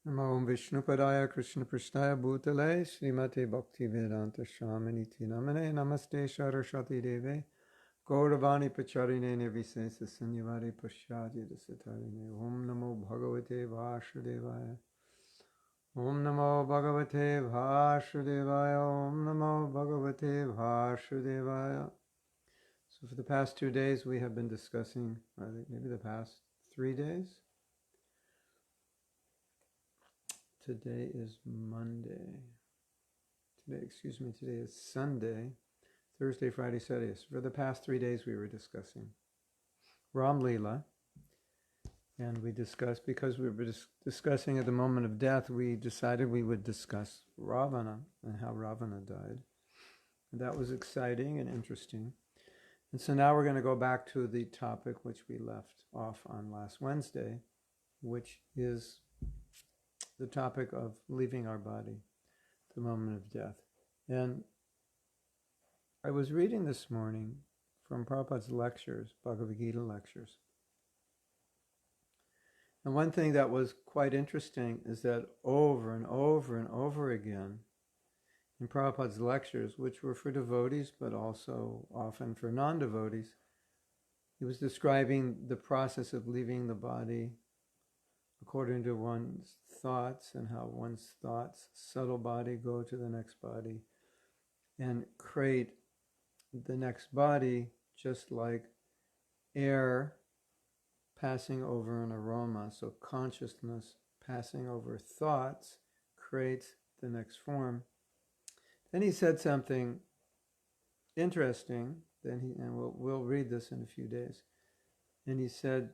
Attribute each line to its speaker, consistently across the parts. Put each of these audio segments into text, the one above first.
Speaker 1: Namo Vishnupadaya Krishna Prishnaya Bhutale Srimate Bhakti Vedanta Shamaniti Namane Namaste Saraswati Deve Gauravani Pacharine Nevisesa Sanyavari Pashyadi Dasatarine Om Namo Bhagavate Vasudevaya Om Namo Bhagavate Vasudevaya Om Namo Bhagavate Vasudevaya. So for the past 2 days we have been discussing, I think maybe the past 3 days. Today is Monday. Today is Sunday. Thursday, Friday, Saturday. So for the past 3 days we were discussing Ram Leela. And we discussed, because we were discussing at the moment of death, we decided we would discuss Ravana and how Ravana died. And that was exciting and interesting. And so now we're going to go back to the topic which we left off on last Wednesday, which is the topic of leaving our body, the moment of death. And I was reading this morning from Prabhupada's lectures, Bhagavad Gita lectures. And one thing that was quite interesting is that over and over and over again in Prabhupada's lectures, which were for devotees but also often for non-devotees, he was describing the process of leaving the body according to one's thoughts and how one's thoughts, subtle body, go to the next body and create the next body, just like air passing over an aroma. So consciousness passing over thoughts creates the next form. Then he said something interesting, and we'll read this in a few days. And he said,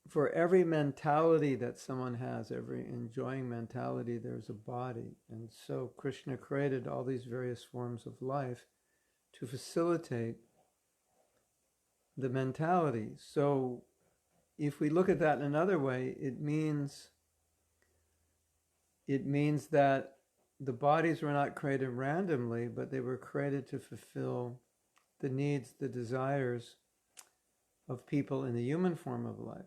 Speaker 1: for every mentality that someone has, every enjoying mentality, there's a body. And so Krishna created all these various forms of life to facilitate the mentality. So if we look at that in another way, it means that the bodies were not created randomly, but they were created to fulfill the needs, the desires of people in the human form of life,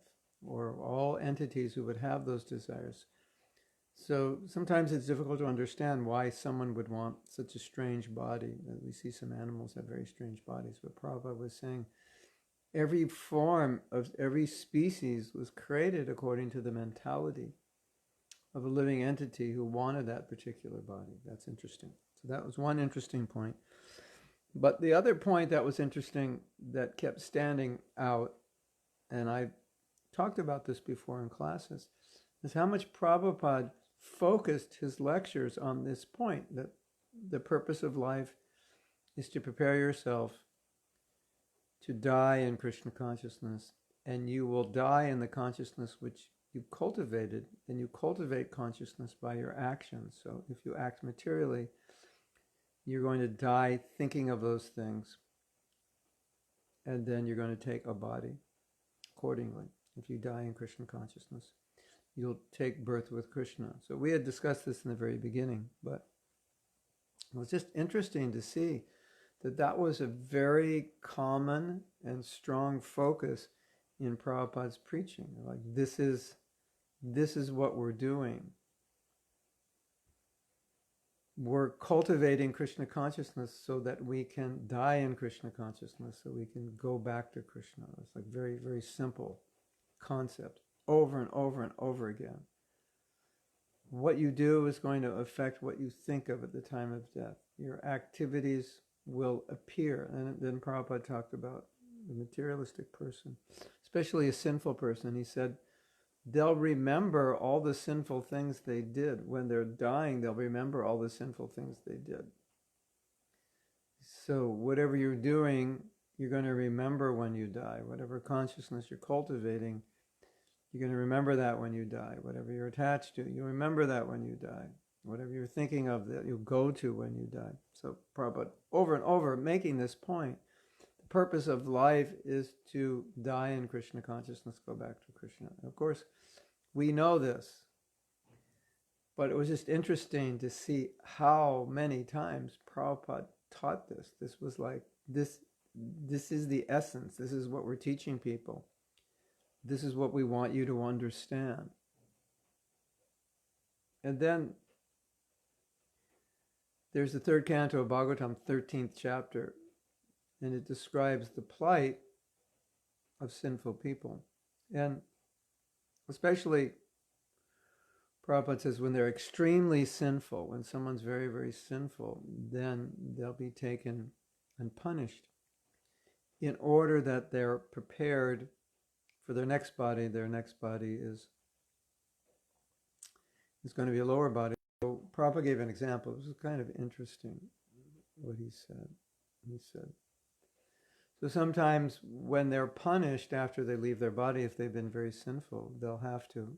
Speaker 1: or all entities who would have those desires. So sometimes it's difficult to understand why someone would want such a strange body. We see some animals have very strange bodies, but Prabhupada was saying every form of every species was created according to the mentality of a living entity who wanted that particular body. That's interesting. So that was one interesting point. But the other point that was interesting that kept standing out, and I talked about this before in classes, is how much Prabhupada focused his lectures on this point, that the purpose of life is to prepare yourself to die in Krishna consciousness, and you will die in the consciousness which you've cultivated, and you cultivate consciousness by your actions. So if you act materially, you're going to die thinking of those things, and then you're going to take a body accordingly. If you die in Krishna consciousness, you'll take birth with Krishna. So we had discussed this in the very beginning, but it was just interesting to see that was a very common and strong focus in Prabhupada's preaching. Like, this is what we're doing. We're cultivating Krishna consciousness so that we can die in Krishna consciousness, so we can go back to Krishna. It's like very, very simple concept, over and over and over again. What you do is going to affect what you think of at the time of death. Your activities will appear. And then Prabhupada talked about the materialistic person, especially a sinful person. He said, they'll remember all the sinful things they did. When they're dying, they'll remember all the sinful things they did. So whatever you're doing, you're going to remember when you die. Whatever consciousness you're cultivating, you're going to remember that when you die. Whatever you're attached to, you remember that when you die. Whatever you're thinking of, that you'll go to when you die. So Prabhupada, over and over, making this point, the purpose of life is to die in Krishna consciousness, go back to Krishna. And of course, we know this, but it was just interesting to see how many times Prabhupada taught this. This was like, this is the essence. This is what we're teaching people. This is what we want you to understand. And then there's the third canto of Bhagavatam, 13th chapter, and it describes the plight of sinful people. And especially, Prabhupada says, when they're extremely sinful, when someone's very, very sinful, then they'll be taken and punished in order that they're prepared for their next body. Their next body is going to be a lower body. So Prabhupada gave an example. It was kind of interesting what he said. He said, so sometimes when they're punished after they leave their body, if they've been very sinful, they'll have to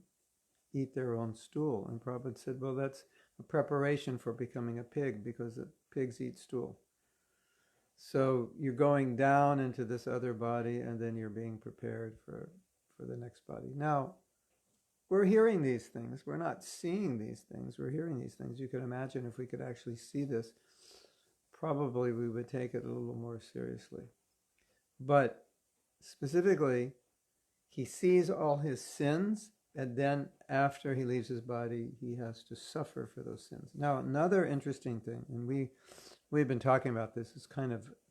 Speaker 1: eat their own stool. And Prabhupada said, well, that's a preparation for becoming a pig, because the pigs eat stool. So you're going down into this other body, and then you're being prepared for the next body. Now, we're hearing these things. We're not seeing these things. We're hearing these things. You can imagine if we could actually see this, probably we would take it a little more seriously. But specifically, he sees all his sins, and then after he leaves his body, he has to suffer for those sins. Now, another interesting thing, and we've been talking about this, is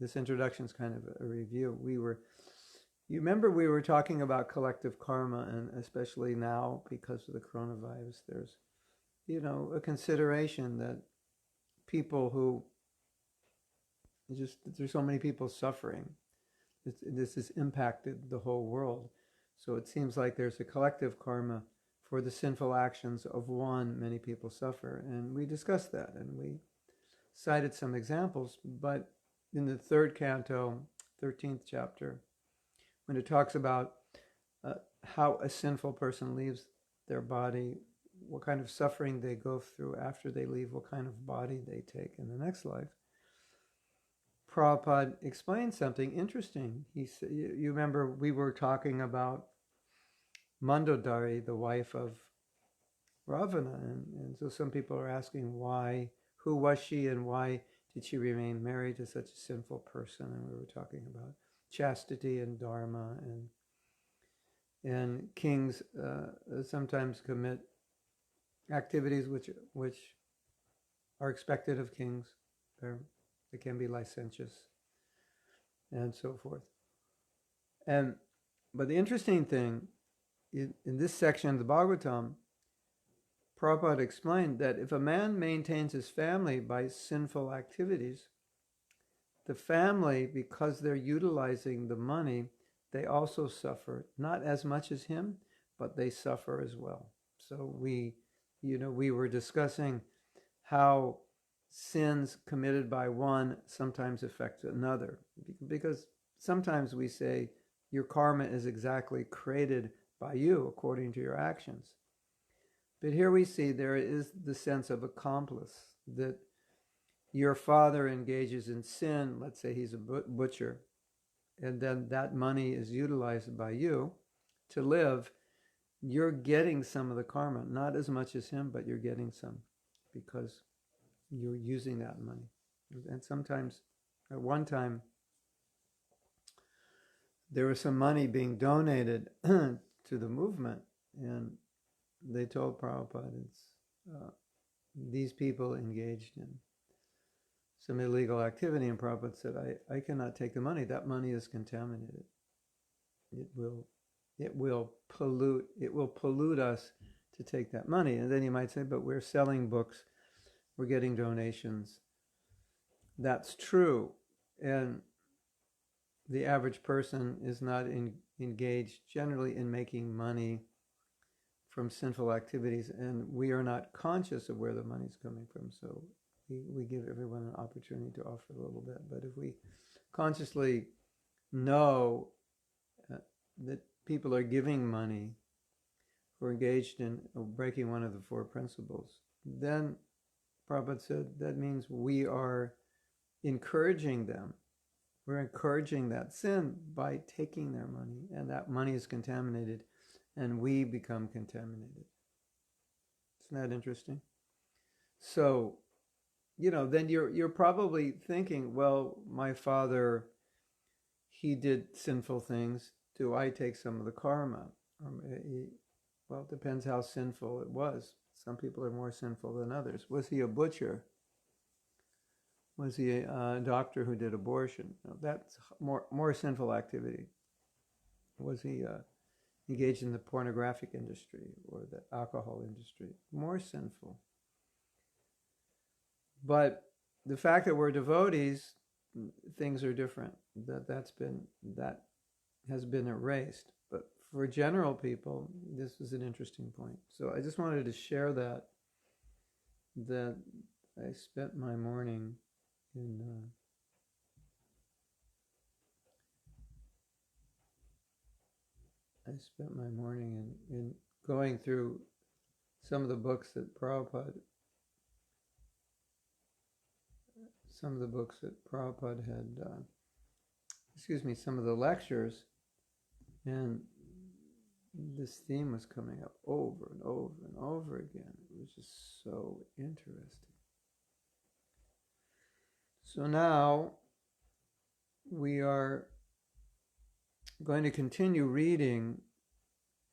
Speaker 1: this introduction is kind of a review. You remember we were talking about collective karma, and especially now because of the coronavirus, there's, a consideration that people who, there's so many people suffering. This has impacted the whole world. So it seems like there's a collective karma for the sinful actions of one, many people suffer. And we discussed that, and we cited some examples. But in the third canto, 13th chapter, when it talks about how a sinful person leaves their body, what kind of suffering they go through after they leave, what kind of body they take in the next life, Prabhupada explained something interesting. He said, you remember we were talking about Mandodari, the wife of Ravana, and so some people are asking who was she, and why did she remain married to such a sinful person? And we were talking about chastity and dharma, and kings sometimes commit activities which are expected of kings. They can be licentious and so forth. But the interesting thing, in this section of the Bhagavatam, Prabhupada explained that if a man maintains his family by sinful activities, the family, because they're utilizing the money, they also suffer, not as much as him, but they suffer as well. So we were discussing how sins committed by one sometimes affect another, because sometimes we say your karma is exactly created by you according to your actions. But here we see there is the sense of accomplice, that your father engages in sin, let's say he's a butcher, and then that money is utilized by you to live. You're getting some of the karma, not as much as him, but you're getting some because you're using that money. And sometimes, at one time, there was some money being donated to the movement, and they told Prabhupada these people engaged in some illegal activity, and Prabhupada said, I cannot take the money. That money is contaminated. It will pollute us to take that money. And then you might say, but we're selling books, we're getting donations. That's true. And the average person is not engaged generally in making money from sinful activities, and we are not conscious of where the money's coming from. So we give everyone an opportunity to offer a little bit. But if we consciously know that people are giving money or engaged in breaking one of the four principles, then Prabhupada said that means we are encouraging them. We're encouraging that sin by taking their money, and that money is contaminated, and we become contaminated. Isn't that interesting? So, then you're probably thinking, well, my father, he did sinful things. Do I take some of the karma? Well, it depends how sinful it was. Some people are more sinful than others. Was he a butcher? Was he a doctor who did abortion? No, that's more sinful activity. Was he engaged in the pornographic industry or the alcohol industry? More sinful. But the fact that we're devotees, things are different. That has been erased. But for general people, this is an interesting point. So I just wanted to share that I spent my morning in in going through some of the books that Prabhupada had, some of the lectures, and this theme was coming up over and over and over again. It was just so interesting. So now we are going to continue reading,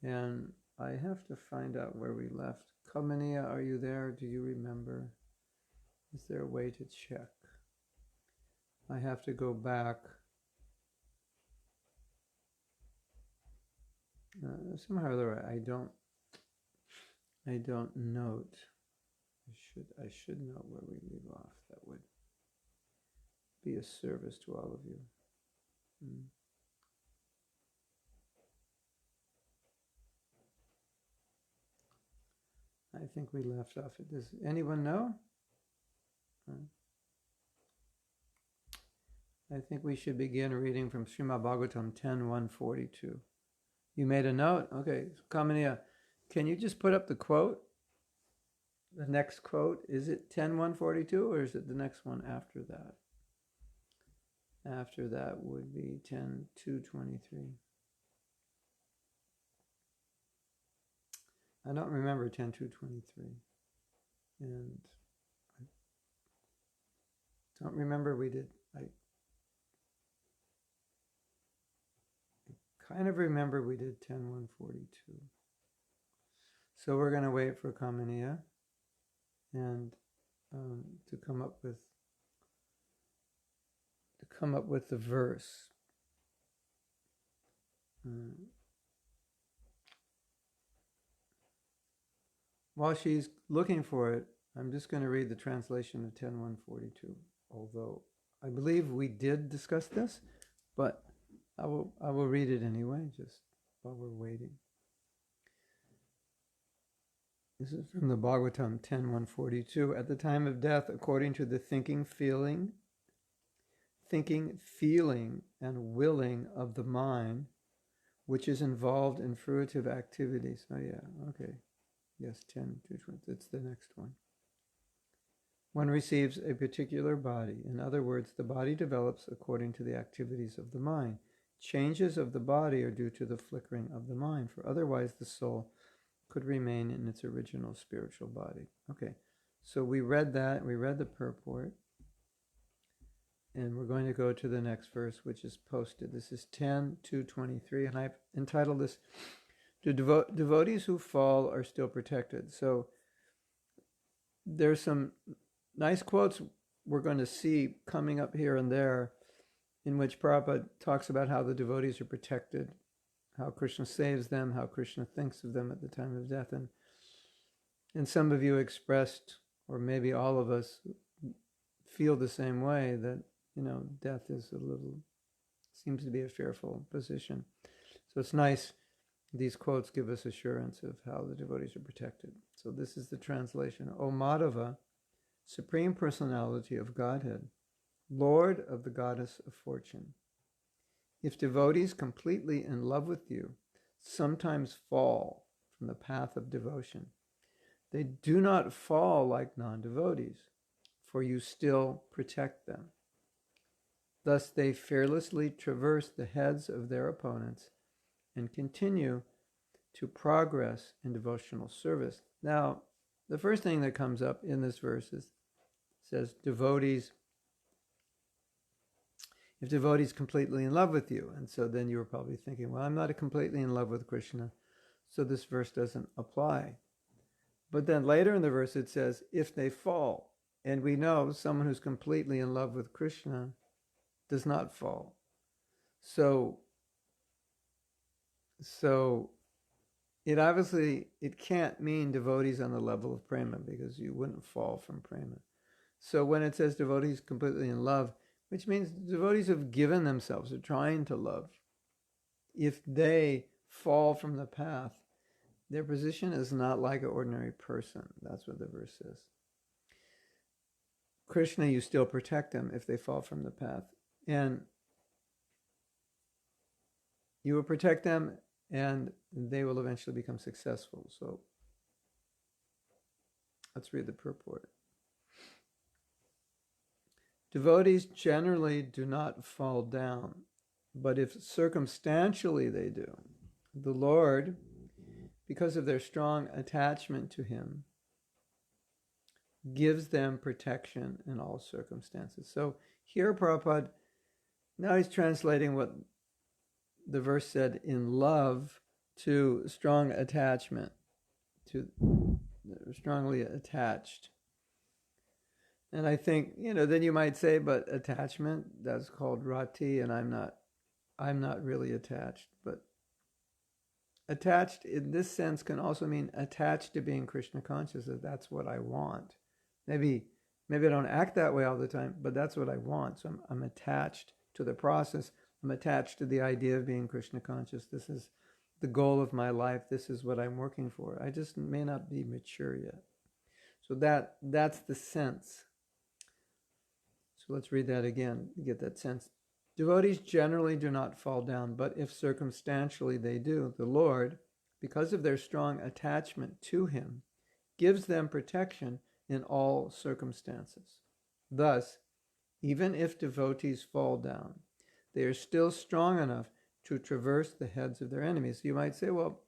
Speaker 1: and I have to find out where we left. Kamaniya, are you there? Do you remember? Is there a way to check? I have to go back. Somehow or other, I don't note. I should note where we leave off. That would be a service to all of you. I think we left off at this. Anyone know? I think we should begin reading from Srimad Bhagavatam 10:142. You made a note? Okay, Kamaniya, can you just put up the quote? The next quote, is it 10:142 or is it the next one after that? After that would be 10:223. I don't remember 10:223, and I don't remember we did. I kind of remember we did 10:142. So we're going to wait for Kamaniya and to come up with the verse. While she's looking for it, I'm just going to read the translation of 10:142. Although I believe we did discuss this, but I will read it anyway, just while we're waiting. This is from the Bhagavatam 10:142. At the time of death, according to the thinking, feeling, and willing of the mind, which is involved in fruitive activities. Oh yeah, okay. Yes, 10:220. It's the next one. One receives a particular body. In other words, the body develops according to the activities of the mind. Changes of the body are due to the flickering of the mind, for otherwise the soul could remain in its original spiritual body. Okay, so we read that, we read the purport, and we're going to go to the next verse, which is posted. This is 10:223, and I've entitled this, "The Devotees Who Fall Are Still Protected." So there's some nice quotes we're going to see coming up here and there, in which Prabhupada talks about how the devotees are protected, how Krishna saves them, how Krishna thinks of them at the time of death. And some of you expressed, or maybe all of us feel the same way, that, death seems to be a fearful position. So it's nice, these quotes give us assurance of how the devotees are protected. So this is the translation. O Madhava, Supreme Personality of Godhead, Lord of the Goddess of Fortune, if devotees completely in love with you sometimes fall from the path of devotion, they do not fall like non-devotees, for you still protect them. Thus they fearlessly traverse the heads of their opponents and continue to progress in devotional service. Now, the first thing that comes up in this verse says devotees, if devotees completely in love with you. And so then you were probably thinking, well, I'm not completely in love with Krishna, so this verse doesn't apply. But then later in the verse it says, if they fall. And we know someone who's completely in love with Krishna does not fall. So it obviously, it can't mean devotees on the level of prema, because you wouldn't fall from prema. So when it says devotees completely in love, which means devotees have given themselves, are trying to love, if they fall from the path, their position is not like an ordinary person. That's what the verse says. Krishna, you still protect them if they fall from the path. And you will protect them, and they will eventually become successful. So let's read the purport. Devotees generally do not fall down, but if circumstantially they do, the Lord, because of their strong attachment to Him, gives them protection in all circumstances. So here Prabhupada, now he's translating what the verse said, in love, to strong attachment, to strongly attached. And I think, then you might say, but attachment, that's called rati, and I'm not really attached. But attached in this sense can also mean attached to being Krishna conscious, that that's what I want. Maybe I don't act that way all the time, but that's what I want. So I'm attached to the process. I'm attached to the idea of being Krishna conscious. This is the goal of my life. This is what I'm working for. I just may not be mature yet. So that's the sense. So let's read that again to get that sense. Devotees generally do not fall down, but if circumstantially they do, the Lord, because of their strong attachment to Him, gives them protection in all circumstances. Thus, even if devotees fall down, they are still strong enough to traverse the heads of their enemies. You might say, well,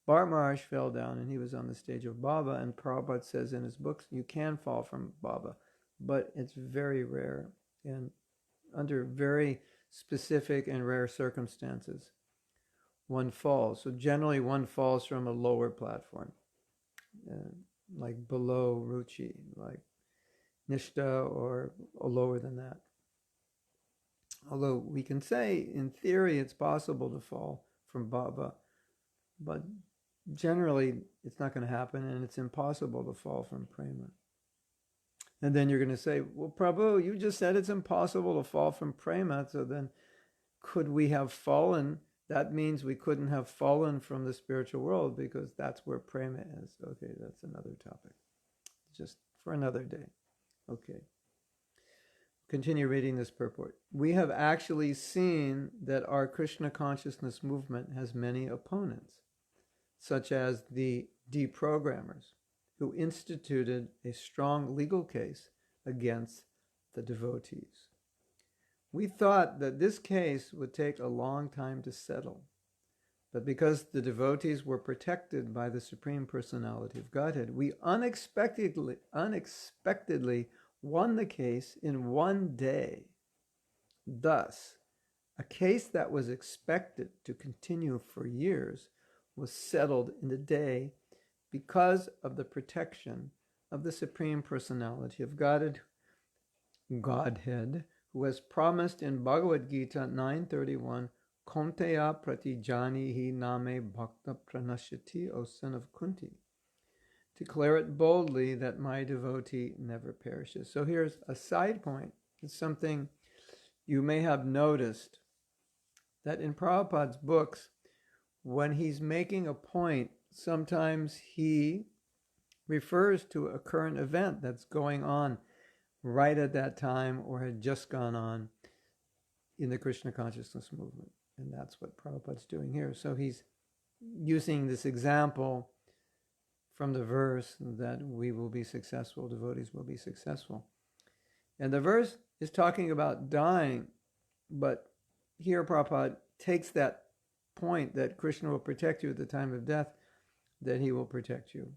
Speaker 1: Bharat Maharaj fell down and he was on the stage of Baba, and Prabhupada says in his books, you can fall from Baba, but it's very rare and under very specific and rare circumstances one falls. So generally one falls from a lower platform, like below Ruchi, like Nishta, or lower than that. Although we can say, in theory, it's possible to fall from Baba, but generally it's not going to happen, and it's impossible to fall from Prema. And then you're going to say, well, Prabhu, you just said it's impossible to fall from Prema, so then could we have fallen? That means we couldn't have fallen from the spiritual world, because that's where Prema is. Okay, that's another topic. Just for another day. Okay. Continue reading this purport. We have actually seen that our Krishna consciousness movement has many opponents, such as the deprogrammers, who instituted a strong legal case against the devotees. We thought that this case would take a long time to settle, but because the devotees were protected by the Supreme Personality of Godhead, we unexpectedly won the case in one day. Thus, a case that was expected to continue for years was settled in a day because of the protection of the Supreme Personality of Godhead, who has promised in Bhagavad Gita 9:31, Konteya pratijani hi name bhakta pranashyati, O son of Kunti. Declare it boldly that my devotee never perishes. So here's a side point. It's something you may have noticed, that in Prabhupada's books, when he's making a point, sometimes he refers to a current event that's going on right at that time or had just gone on in the Krishna consciousness movement. And that's what Prabhupada's doing here. So he's using this example from the verse that we will be successful, devotees will be successful. And the verse is talking about dying, but here Prabhupada takes that point that Krishna will protect you at the time of death, that he will protect you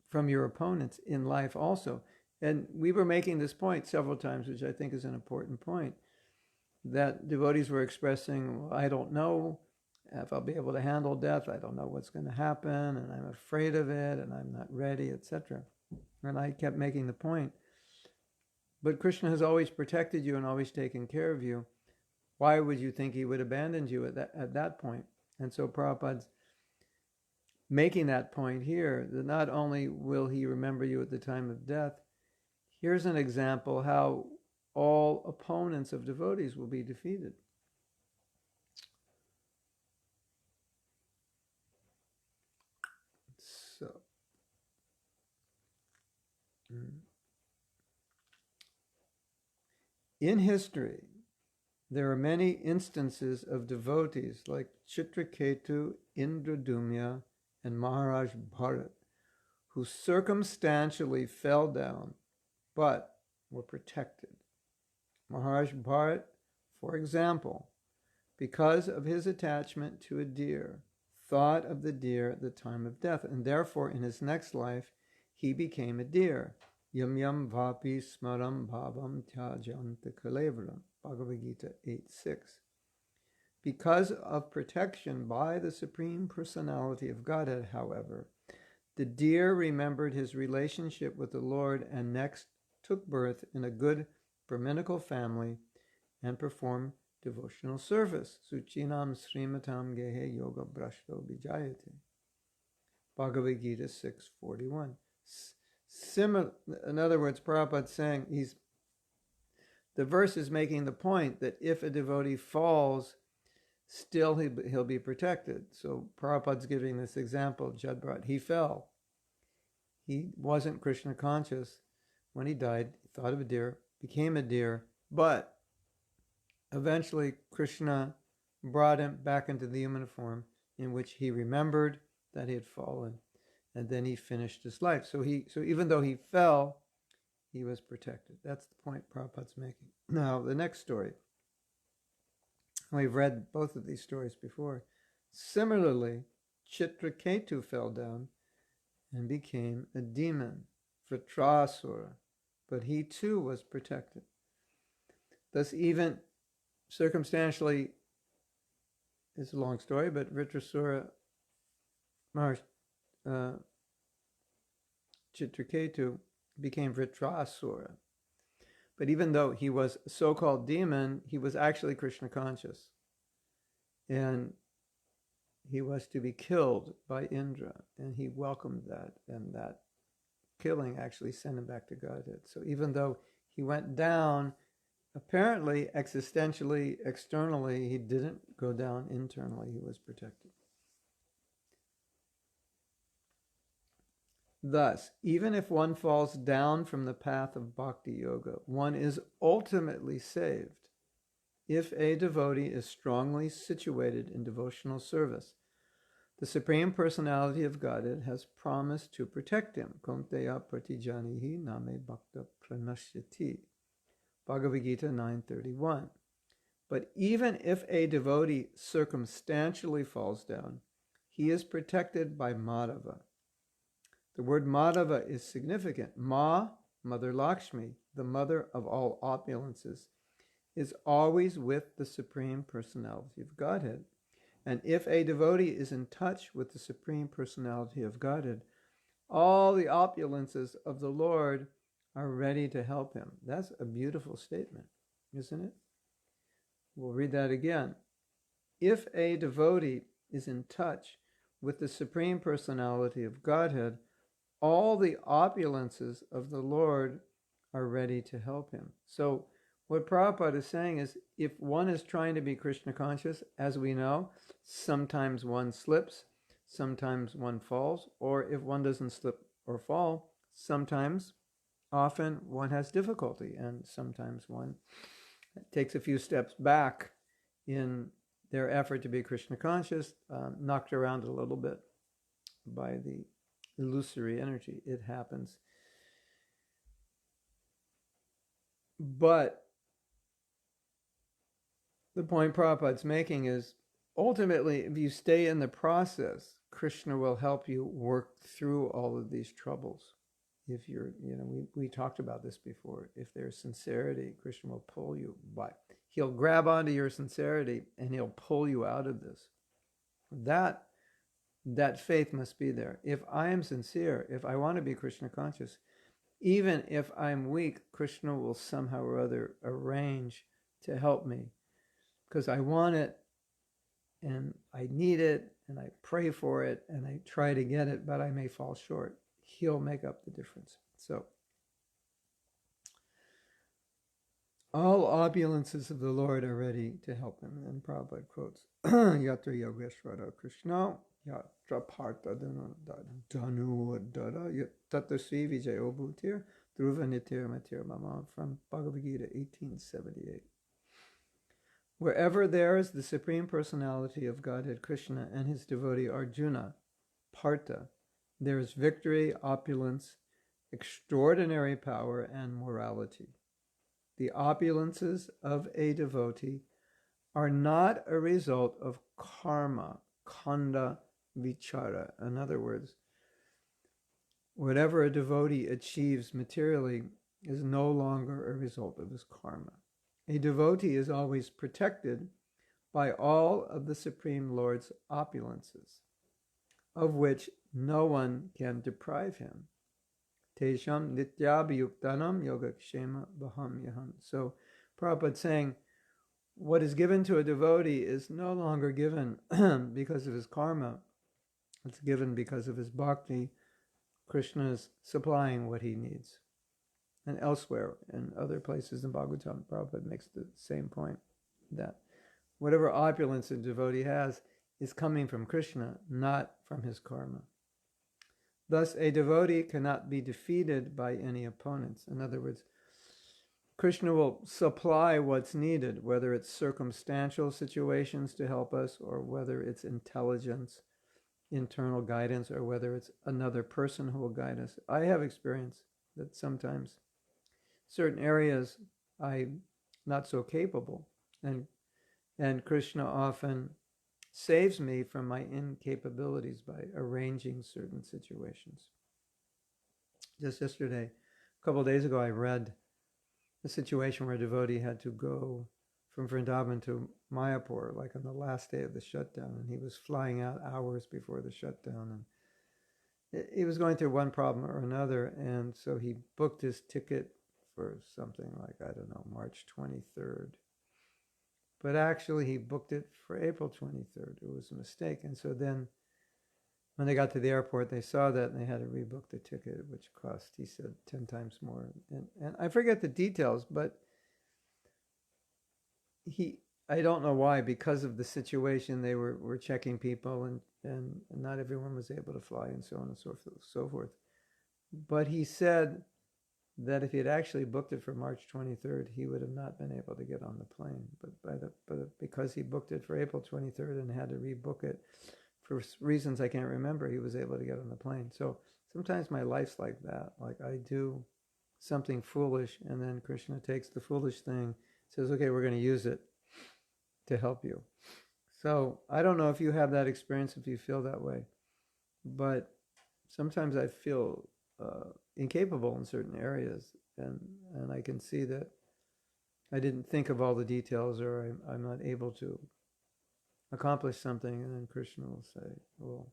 Speaker 1: from your opponents in life also. And we were making this point several times, which I think is an important point, that devotees were expressing, well, I don't know, if I'll be able to handle death. I don't know what's going to happen, and I'm afraid of it, and I'm not ready, etc. And I kept making the point, but Krishna has always protected you and always taken care of you. Why would you think he would abandon you at that point? And so Prabhupada's making that point here, that not only will he remember you at the time of death, here's an example how all opponents of devotees will be defeated. So, in history, there are many instances of devotees like Chitraketu, Indradumya, and Maharaj Bharat, who circumstantially fell down but were protected. Maharaj Bharat, for example, because of his attachment to a deer, thought of the deer at the time of death, and therefore in his next life he became a deer. Yam yam vapi smaram bhavam tyajanta kalevram. Bhagavad Gita 8:6. Because of protection by the Supreme Personality of Godhead, however, the deer remembered his relationship with the Lord and next took birth in a good Brahminical family and performed devotional service. Suchinam srimatam gehe yoga brashto bijayate. Bhagavad Gita 6:41. In other words, Prabhupada's saying the verse is making the point that if a devotee falls, still he'll be protected. So Prabhupada's giving this example. Jadbharat, he fell. He wasn't Krishna conscious when he died. He thought of a deer, became a deer, but eventually Krishna brought him back into the human form, in which he remembered that he had fallen, and then he finished his life. So even though he fell, he was protected. That's the point Prabhupada's making. Now, the next story. We've read both of these stories before. Similarly, Chitraketu fell down and became a demon, Vritrasura, but he too was protected. Thus, even circumstantially, it's a long story, but Vritrasura, Chitraketu became Vritrasura. But even though he was a so-called demon, he was actually Krishna conscious. And he was to be killed by Indra, and he welcomed that, and that killing actually sent him back to Godhead. So even though he went down, apparently, existentially, externally, he didn't go down internally, he was protected. Thus, even if one falls down from the path of bhakti yoga, one is ultimately saved if a devotee is strongly situated in devotional service. The Supreme Personality of Godhead has promised to protect him. Kaunteya pratijanihi name bhakta pranashyati. Bhagavad Gita 9:31. But even if a devotee circumstantially falls down, he is protected by Madhava. The word Madhava is significant. Ma, Mother Lakshmi, the mother of all opulences, is always with the Supreme Personality of Godhead. And if a devotee is in touch with the Supreme Personality of Godhead, all the opulences of the Lord are ready to help him. That's a beautiful statement, isn't it? We'll read that again. If a devotee is in touch with the Supreme Personality of Godhead, all the opulences of the Lord are ready to help him. So what Prabhupada is saying is, if one is trying to be Krishna conscious, as we know, sometimes one slips, sometimes one falls, or if one doesn't slip or fall, often one has difficulty, and sometimes one takes a few steps back in their effort to be Krishna conscious, knocked around a little bit by the illusory energy. It happens. But the point Prabhupada's making is, ultimately, if you stay in the process, Krishna will help you work through all of these troubles. If you're, we talked about this before. If there's sincerity, Krishna will pull you by. He'll grab onto your sincerity and he'll pull you out of this. That faith must be there. If I am sincere, if I want to be Krishna conscious, even if I'm weak, Krishna will somehow or other arrange to help me because I want it and I need it and I pray for it and I try to get it, but I may fall short. He'll make up the difference. So all opulences of the Lord are ready to help him. And Prabhupada quotes, Yatra Yogeshvara Krishna, Yatra Partha Dhanu Dada, Tatasri Vijay Bhutir, Dhruva Nitir Matir Mama, from Bhagavad Gita 1878. Wherever there is the Supreme Personality of Godhead Krishna and his devotee Arjuna, Partha, there is victory, opulence, extraordinary power, and morality. The opulences of a devotee are not a result of karma, kanda vichara. In other words, whatever a devotee achieves materially is no longer a result of his karma. A devotee is always protected by all of the Supreme Lord's opulences, of which no one can deprive him. Tesham nityabhayuktanam yogakshema baham yaham. So Prabhupada saying, what is given to a devotee is no longer given because of his karma. It's given because of his bhakti. Krishna is supplying what he needs. And elsewhere, in other places in Bhagavatam, Prabhupada makes the same point, that whatever opulence a devotee has is coming from Krishna, not from his karma. Thus, a devotee cannot be defeated by any opponents. In other words, Krishna will supply what's needed, whether it's circumstantial situations to help us, or whether it's intelligence, internal guidance, or whether it's another person who will guide us. I have experience that sometimes certain areas I'm not so capable, and Krishna often saves me from my incapabilities by arranging certain situations. Just yesterday, a couple of days ago, I read a situation where a devotee had to go from Vrindavan to Mayapur, like on the last day of the shutdown, and he was flying out hours before the shutdown, and he was going through one problem or another, and so he booked his ticket for something like, I don't know, March 23rd. But actually he booked it for April 23rd. It was a mistake. And so then when they got to the airport, they saw that and they had to rebook the ticket, which cost, he said, 10 times more. And I forget the details, but I don't know why, because of the situation, they were checking people and not everyone was able to fly and so on and so forth. But he said that if he had actually booked it for March 23rd, he would have not been able to get on the plane. But because he booked it for April 23rd and had to rebook it for reasons I can't remember, he was able to get on the plane. So sometimes my life's like that. Like I do something foolish, and then Krishna takes the foolish thing, says, okay, we're going to use it to help you. So I don't know if you have that experience, if you feel that way. But sometimes I feel incapable in certain areas, and I can see that I didn't think of all the details, or I'm not able to accomplish something, and then Krishna will say, will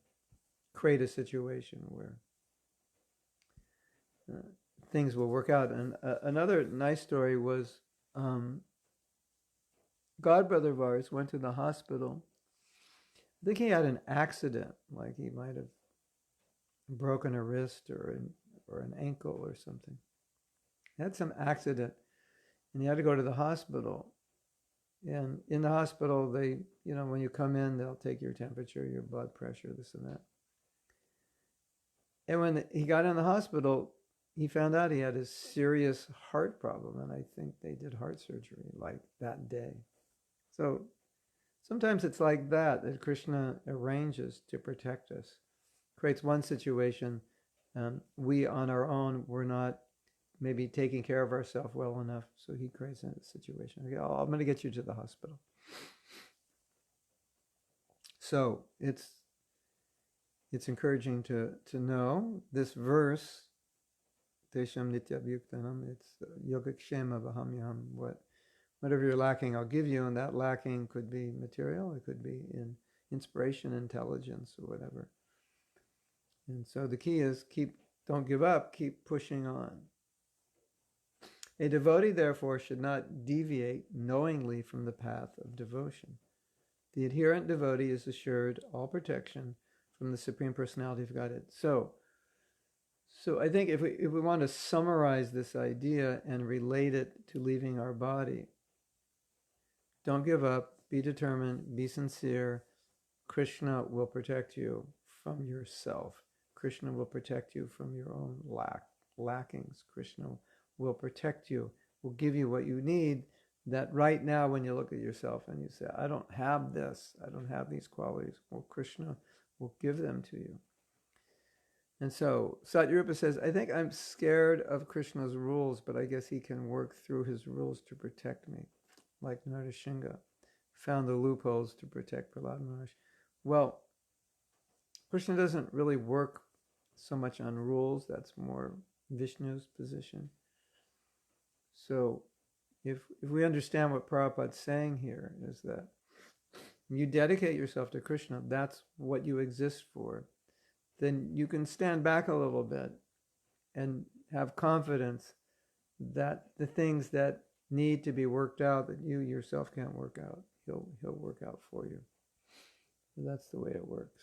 Speaker 1: create a situation where things will work out. And another nice story was godbrother of ours went to the hospital. I think he had an accident, like he might have broken a wrist or an ankle or something. He had some accident, and he had to go to the hospital. And in the hospital, they, when you come in, they'll take your temperature, your blood pressure, this and that. And when he got in the hospital, he found out he had a serious heart problem, and I think they did heart surgery like that day. So sometimes it's like that Krishna arranges to protect us. Creates one situation, we on our own, we're not maybe taking care of ourselves well enough, so he creates a situation. Okay, I'm going to get you to the hospital. So it's encouraging to know this verse, Tesham Nityabhyuktanam, it's Yogakshema Vahamyam, whatever you're lacking, I'll give you, and that lacking could be material, it could be in inspiration, intelligence, or whatever. And so the key is don't give up, keep pushing on. A devotee, therefore, should not deviate knowingly from the path of devotion. The adherent devotee is assured all protection from the Supreme Personality of Godhead. So I think if we want to summarize this idea and relate it to leaving our body, don't give up, be determined, be sincere. Krishna will protect you from yourself. Krishna will protect you from your own lackings. Krishna will protect you, will give you what you need, that right now when you look at yourself and you say, I don't have this, I don't have these qualities, well, Krishna will give them to you. And so Satyarupa says, I think I'm scared of Krishna's rules, but I guess he can work through his rules to protect me, like Narasimha found the loopholes to protect Prahlad Maharaj. Well, Krishna doesn't really work so much on rules. That's more Vishnu's position. So if we understand what Prabhupada's saying here is that you dedicate yourself to Krishna, that's what you exist for, then you can stand back a little bit and have confidence that the things that need to be worked out that you yourself can't work out, he'll work out for you. So that's the way it works.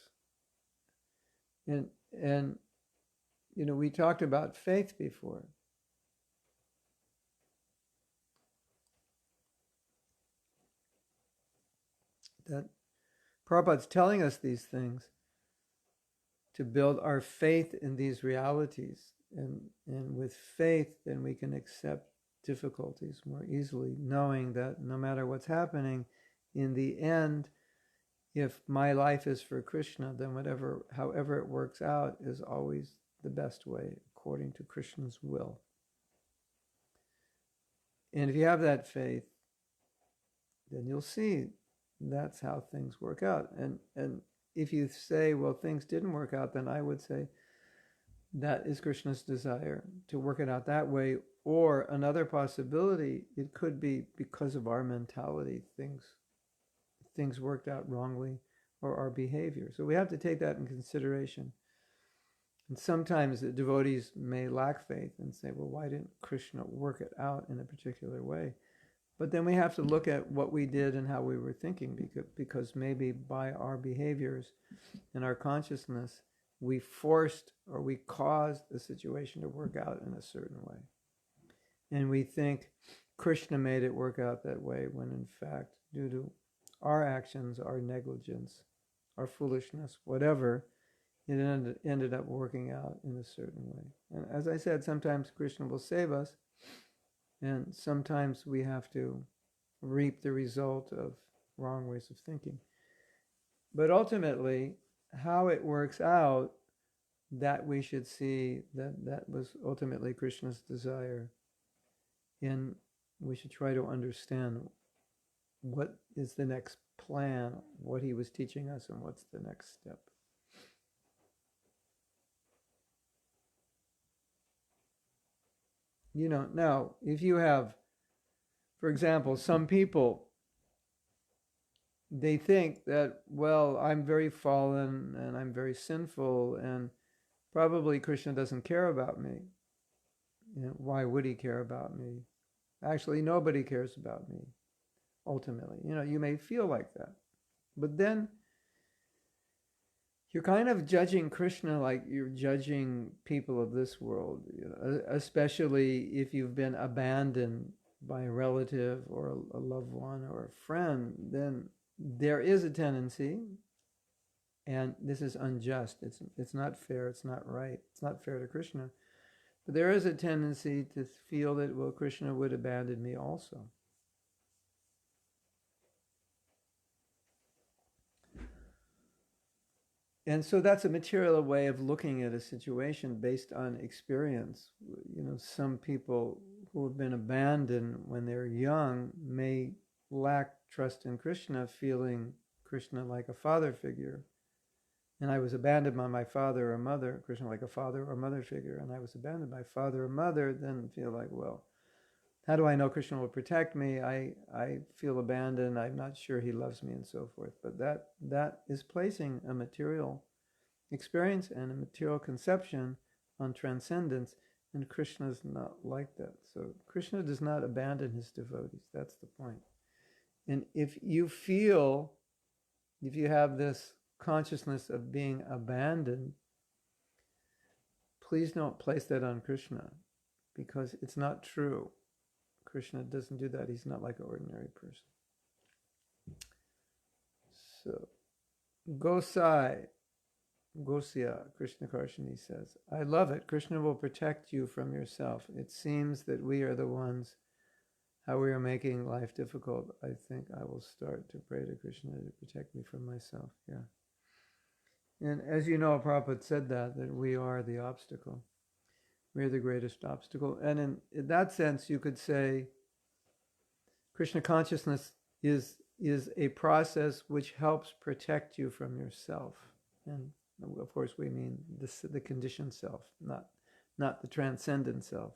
Speaker 1: And you know, we talked about faith before. That Prabhupada's telling us these things to build our faith in these realities. And with faith, then we can accept difficulties more easily, knowing that no matter what's happening, in the end, if my life is for Krishna, then however it works out is always the best way, according to Krishna's will. And if you have that faith, then you'll see that's how things work out. And if you say, well, things didn't work out, then I would say that is Krishna's desire to work it out that way. Or another possibility, it could be because of our mentality, things worked out wrongly, or our behavior. So we have to take that in consideration. And sometimes the devotees may lack faith and say, well, why didn't Krishna work it out in a particular way? But then we have to look at what we did and how we were thinking, because maybe by our behaviors and our consciousness, we forced or we caused the situation to work out in a certain way. And we think Krishna made it work out that way, when in fact, due to our actions, our negligence, our foolishness, whatever, it ended up working out in a certain way. And as I said, sometimes Krishna will save us, and sometimes we have to reap the result of wrong ways of thinking. But ultimately, how it works out, that we should see that was ultimately Krishna's desire. And we should try to understand what is the next plan, what he was teaching us, and what's the next step. You know, now, if you have, for example, some people, they think that, well, I'm very fallen and I'm very sinful, and probably Krishna doesn't care about me. You know, why would he care about me? Actually, nobody cares about me, ultimately. You know, you may feel like that. But then you're kind of judging Krishna like you're judging people of this world, you know, especially if you've been abandoned by a relative or a loved one or a friend. Then there is a tendency, and this is unjust, it's not fair, it's not right, it's not fair to Krishna, but there is a tendency to feel that, well, Krishna would abandon me also. And so that's a material way of looking at a situation based on experience. You know, some people who have been abandoned when they're young may lack trust in Krishna, feeling Krishna like a father figure. And I was abandoned by my father or mother, Krishna like a father or mother figure, and I was abandoned by father or mother, then feel like, well, How do I know Krishna will protect me? I feel abandoned. I'm not sure he loves me, and so forth. But that is placing a material experience and a material conception on transcendence, and Krishna is not like that. So Krishna does not abandon his devotees. That's the point. And if you have this consciousness of being abandoned, please don't place that on Krishna, because it's not true. Krishna doesn't do that. He's not like an ordinary person. So, Gosai, Gosya, Krishna Karshani says, I love it. Krishna will protect you from yourself. It seems that we are the ones, how we are making life difficult. I think I will start to pray to Krishna to protect me from myself. Yeah. And as you know, Prabhupada said that we are the obstacle. We're the greatest obstacle. And in that sense, you could say Krishna consciousness is a process which helps protect you from yourself. And of course, we mean the conditioned self, not the transcendent self.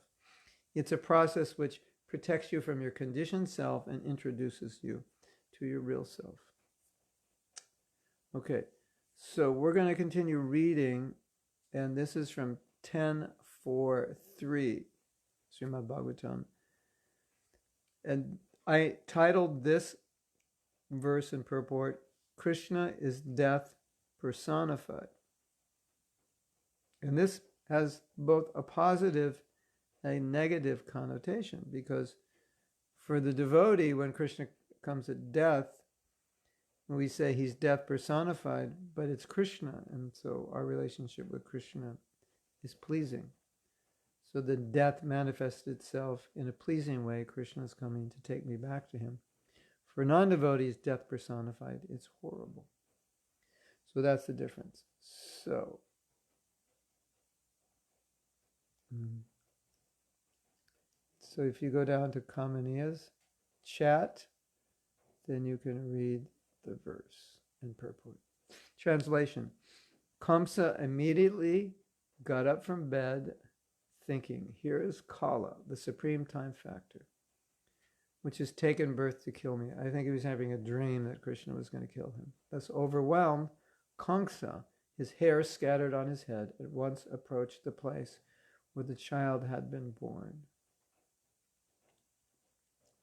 Speaker 1: It's a process which protects you from your conditioned self and introduces you to your real self. Okay, so we're going to continue reading, and this is from 10.4.3, Srimad Bhagavatam. And I titled this verse in purport, Krishna is death personified. And this has both a positive and a negative connotation, because for the devotee, when Krishna comes at death, we say he's death personified, but it's Krishna, and so our relationship with Krishna is pleasing. So the death manifests itself in a pleasing way. Krishna is coming to take me back to him. For non-devotees, death personified, it's horrible. So that's the difference. So if you go down to Kamaniya's chat, then you can read the verse and purport. Translation. Kamsa immediately got up from bed thinking, here is Kala, the supreme time factor, which has taken birth to kill me. I think he was having a dream that Krishna was going to kill him. Thus overwhelmed, Kamsa, his hair scattered on his head, at once approached the place where the child had been born.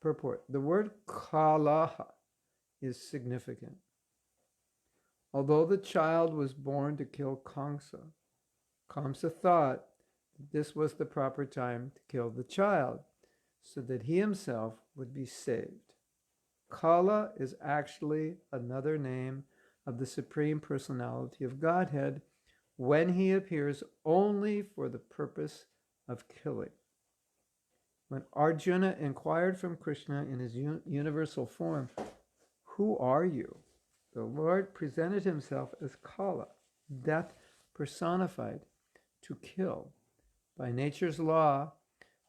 Speaker 1: Purport. The word Kalaha is significant. Although the child was born to kill Kamsa, Kamsa thought that this was the proper time to kill the child, so that he himself would be saved. Kala is actually another name of the Supreme Personality of Godhead when he appears only for the purpose of killing. When Arjuna inquired from Krishna in his universal form, who are you? The Lord presented himself as Kala, death personified, to kill. By nature's law,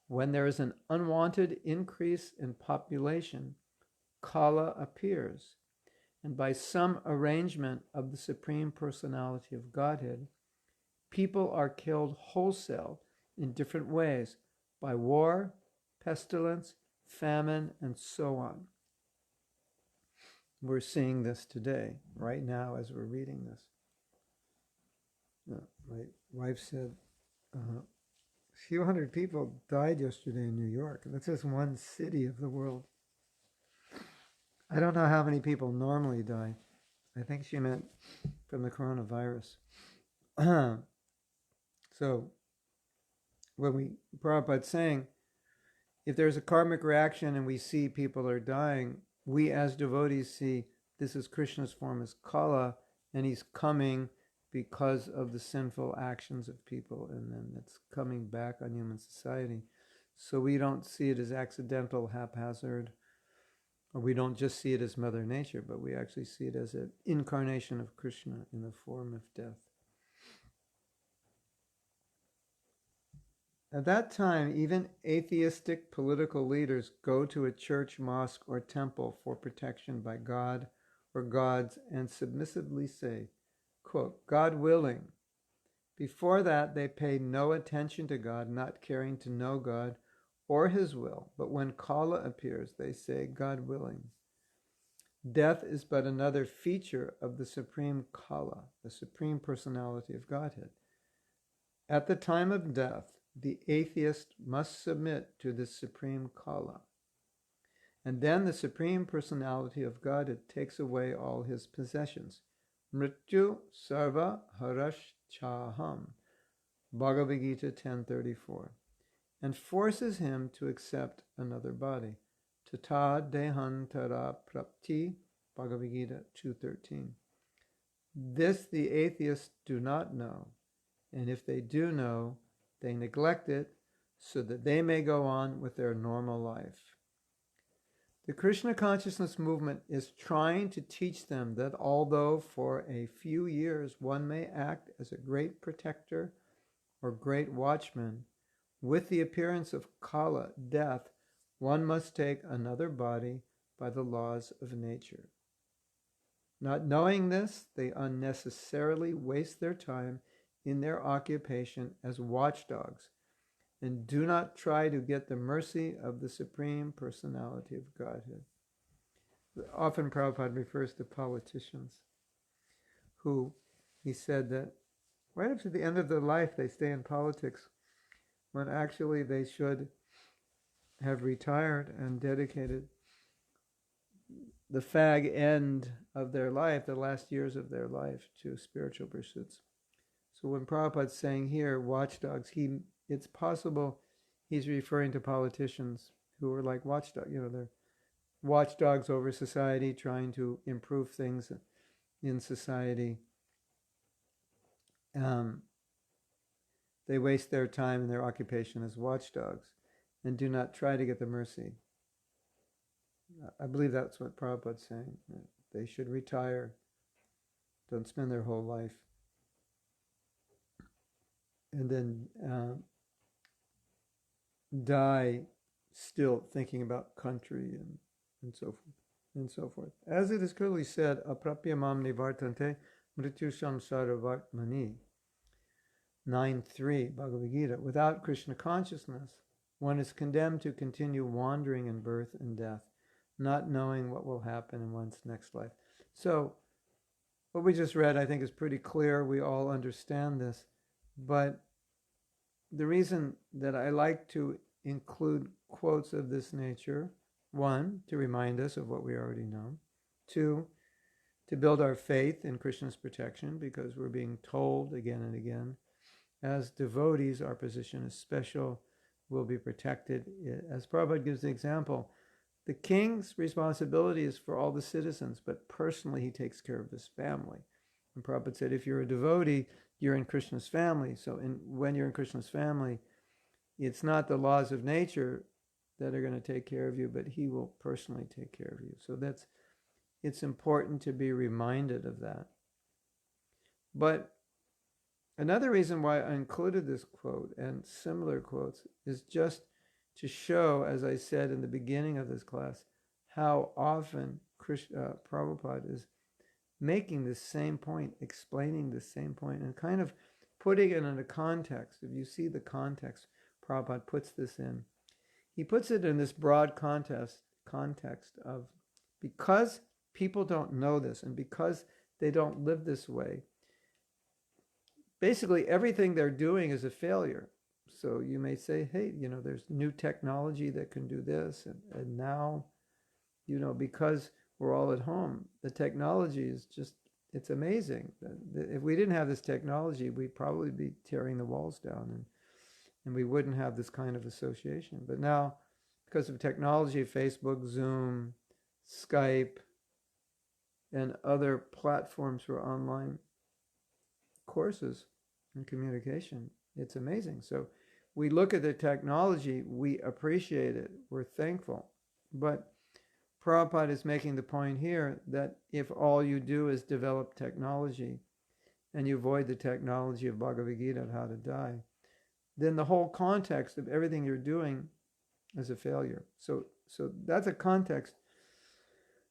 Speaker 1: when there is an unwanted increase in population, Kala appears. And by some arrangement of the Supreme Personality of Godhead, people are killed wholesale in different ways, by war, pestilence, famine, and so on. We're seeing this today, right now, as we're reading this. My wife said, a few hundred people died yesterday in New York. That's just one city of the world. I don't know how many people normally die. I think she meant from the coronavirus. So, when Prabhupada's saying, if there's a karmic reaction and we see people are dying, we as devotees see this is Krishna's form as Kala, and he's coming because of the sinful actions of people, and then it's coming back on human society. So we don't see it as accidental, haphazard, or we don't just see it as Mother Nature, but we actually see it as an incarnation of Krishna in the form of death. At that time, even atheistic political leaders go to a church, mosque, or temple for protection by God or gods and submissively say, quote, God willing. Before that, they pay no attention to God, not caring to know God or his will, but when Kala appears, they say, God willing. Death is but another feature of the Supreme Kala, the Supreme Personality of Godhead. At the time of death, the atheist must submit to the Supreme Kala. And then the Supreme Personality of Godhead takes away all his possessions. Mrityu sarva harashchaham, Bhagavad Gita 10:34, and forces him to accept another body. Tata dehantara prapti, Bhagavad Gita 2:13. This the atheists do not know, and if they do know, they neglect it so that they may go on with their normal life. The Krishna consciousness movement is trying to teach them that although for a few years one may act as a great protector or great watchman, with the appearance of Kala, death, one must take another body by the laws of nature. Not knowing this, they unnecessarily waste their time in their occupation as watchdogs and do not try to get the mercy of the Supreme Personality of Godhead. Often Prabhupada refers to politicians who, he said that right up to the end of their life they stay in politics when actually they should have retired and dedicated the fag end of their life, the last years of their life, to spiritual pursuits. So when Prabhupada's saying here, watchdogs, it's possible he's referring to politicians who are like watchdogs. They're watchdogs over society, trying to improve things in society. They waste their time and their occupation as watchdogs and do not try to get the mercy. I believe that's what Prabhupada's saying. They should retire, don't spend their whole life, and then die still thinking about country and so forth and so forth. As it is clearly said, aprapyamam nivartante mrityu samsara vartmani, 9.3 Bhagavad Gita. Without Krishna consciousness, one is condemned to continue wandering in birth and death, not knowing what will happen in one's next life. So, what we just read, I think, is pretty clear. We all understand this. But the reason that I like to include quotes of this nature, one, to remind us of what we already know. Two, to build our faith in Krishna's protection, because we're being told again and again, as devotees, our position is special, we'll be protected. As Prabhupada gives the example, the king's responsibility is for all the citizens, but personally he takes care of his family. And Prabhupada said, if you're a devotee, you're in Krishna's family. So when you're in Krishna's family, it's not the laws of nature that are going to take care of you, but he will personally take care of you. So it's important to be reminded of that. But another reason why I included this quote and similar quotes is just to show, as I said in the beginning of this class, how often Prabhupada is making the same point, explaining the same point, and kind of putting it in a context. If you see the context Prabhupada puts this in, he puts it in this broad context of, because people don't know this and because they don't live this way, basically everything they're doing is a failure. So you may say, hey, there's new technology that can do this, and now, because we're all at home, the technology is just, it's amazing. If we didn't have this technology, we'd probably be tearing the walls down, and we wouldn't have this kind of association. But now, because of technology, Facebook, Zoom, Skype, and other platforms for online courses and communication, it's amazing. So we look at the technology, we appreciate it, we're thankful. But Prabhupada is making the point here that if all you do is develop technology and you avoid the technology of Bhagavad Gita of how to die, then the whole context of everything you're doing is a failure. So that's a context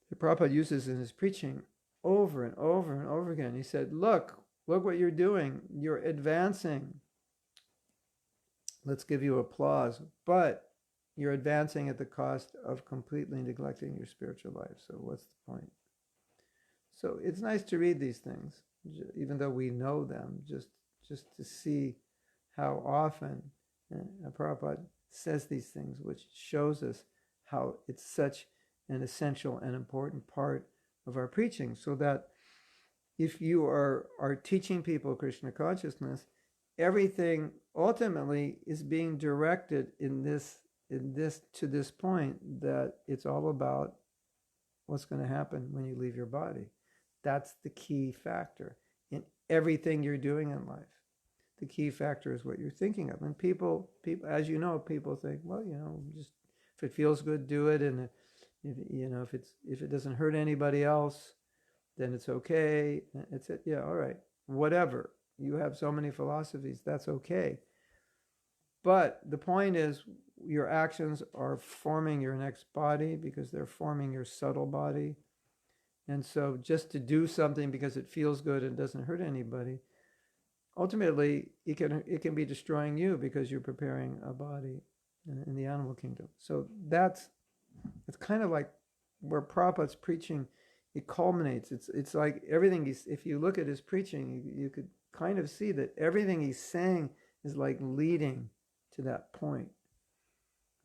Speaker 1: that Prabhupada uses in his preaching over and over and over again. He said, look what you're doing. You're advancing. Let's give you applause. But you're advancing at the cost of completely neglecting your spiritual life. So what's the point? So it's nice to read these things, even though we know them, just to see how often Prabhupada says these things, which shows us how it's such an essential and important part of our preaching, so that if you are teaching people Krishna consciousness, everything ultimately is being directed in this to this point, that it's all about what's going to happen when you leave your body. That's the key factor in everything you're doing in life. The key factor is what you're thinking of. And people, as you know, people think, well, just if it feels good, do it, and if it doesn't hurt anybody else, then it's okay. It's it. Yeah, all right, whatever. You have so many philosophies. That's okay. But the point is, your actions are forming your next body because they're forming your subtle body. And so just to do something because it feels good and doesn't hurt anybody, ultimately it can be destroying you because you're preparing a body in the animal kingdom. So it's kind of like where Prabhupada's preaching, it culminates. It's like everything if you look at his preaching, you could kind of see that everything he's saying is like leading to that point.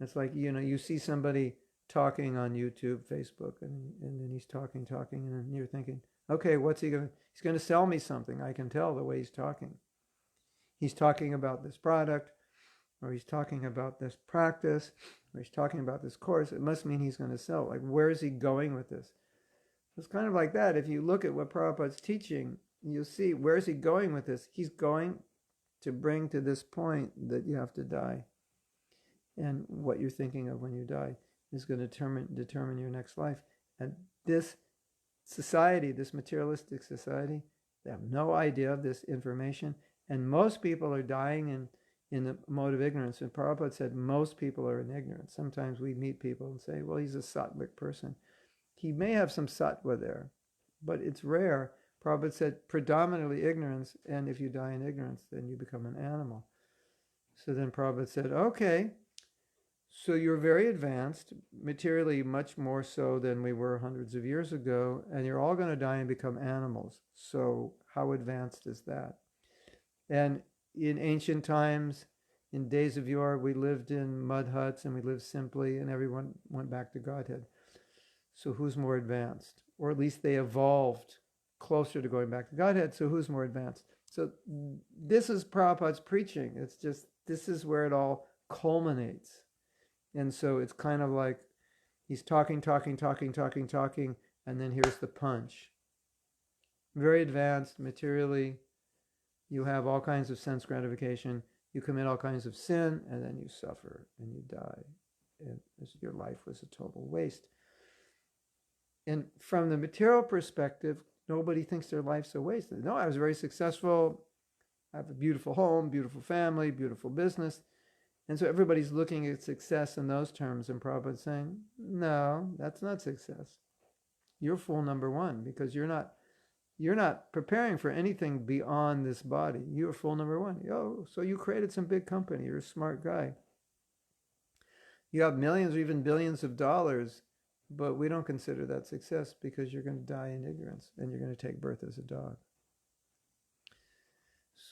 Speaker 1: It's like, you see somebody talking on YouTube, Facebook, and then he's talking, and then you're thinking, okay, what's he's going to sell me something. I can tell the way he's talking. He's talking about this product, or he's talking about this practice, or he's talking about this course. It must mean he's going to sell. Like, where is he going with this? It's kind of like that. If you look at what Prabhupada's teaching, you'll see, where is he going with this? He's going to bring to this point that you have to die. And what you're thinking of when you die is going to determine your next life. And this society, this materialistic society, they have no idea of this information. And most people are dying in the mode of ignorance. And Prabhupada said most people are in ignorance. Sometimes we meet people and say, well, he's a sattvic person. He may have some sattva there, but it's rare. Prabhupada said predominantly ignorance, and if you die in ignorance, then you become an animal. So then Prabhupada said, okay, so you're very advanced, materially much more so than we were hundreds of years ago, and you're all going to die and become animals. So how advanced is that? And in ancient times, in days of yore, we lived in mud huts and we lived simply, and everyone went back to Godhead. So who's more advanced? Or at least they evolved closer to going back to Godhead, so who's more advanced? So this is Prabhupada's preaching. It's just, this is where it all culminates. And so it's kind of like he's talking, and then here's the punch. Very advanced materially. You have all kinds of sense gratification. You commit all kinds of sin, and then you suffer and you die. And your life was a total waste. And from the material perspective, nobody thinks their life's a waste. No, I was very successful. I have a beautiful home, beautiful family, beautiful business. And so everybody's looking at success in those terms, and Prabhupada's saying, no, that's not success. You're fool number one, because you're not preparing for anything beyond this body. You're fool number one. Oh, so you created some big company. You're a smart guy. You have millions or even billions of dollars, but we don't consider that success because you're going to die in ignorance and you're going to take birth as a dog.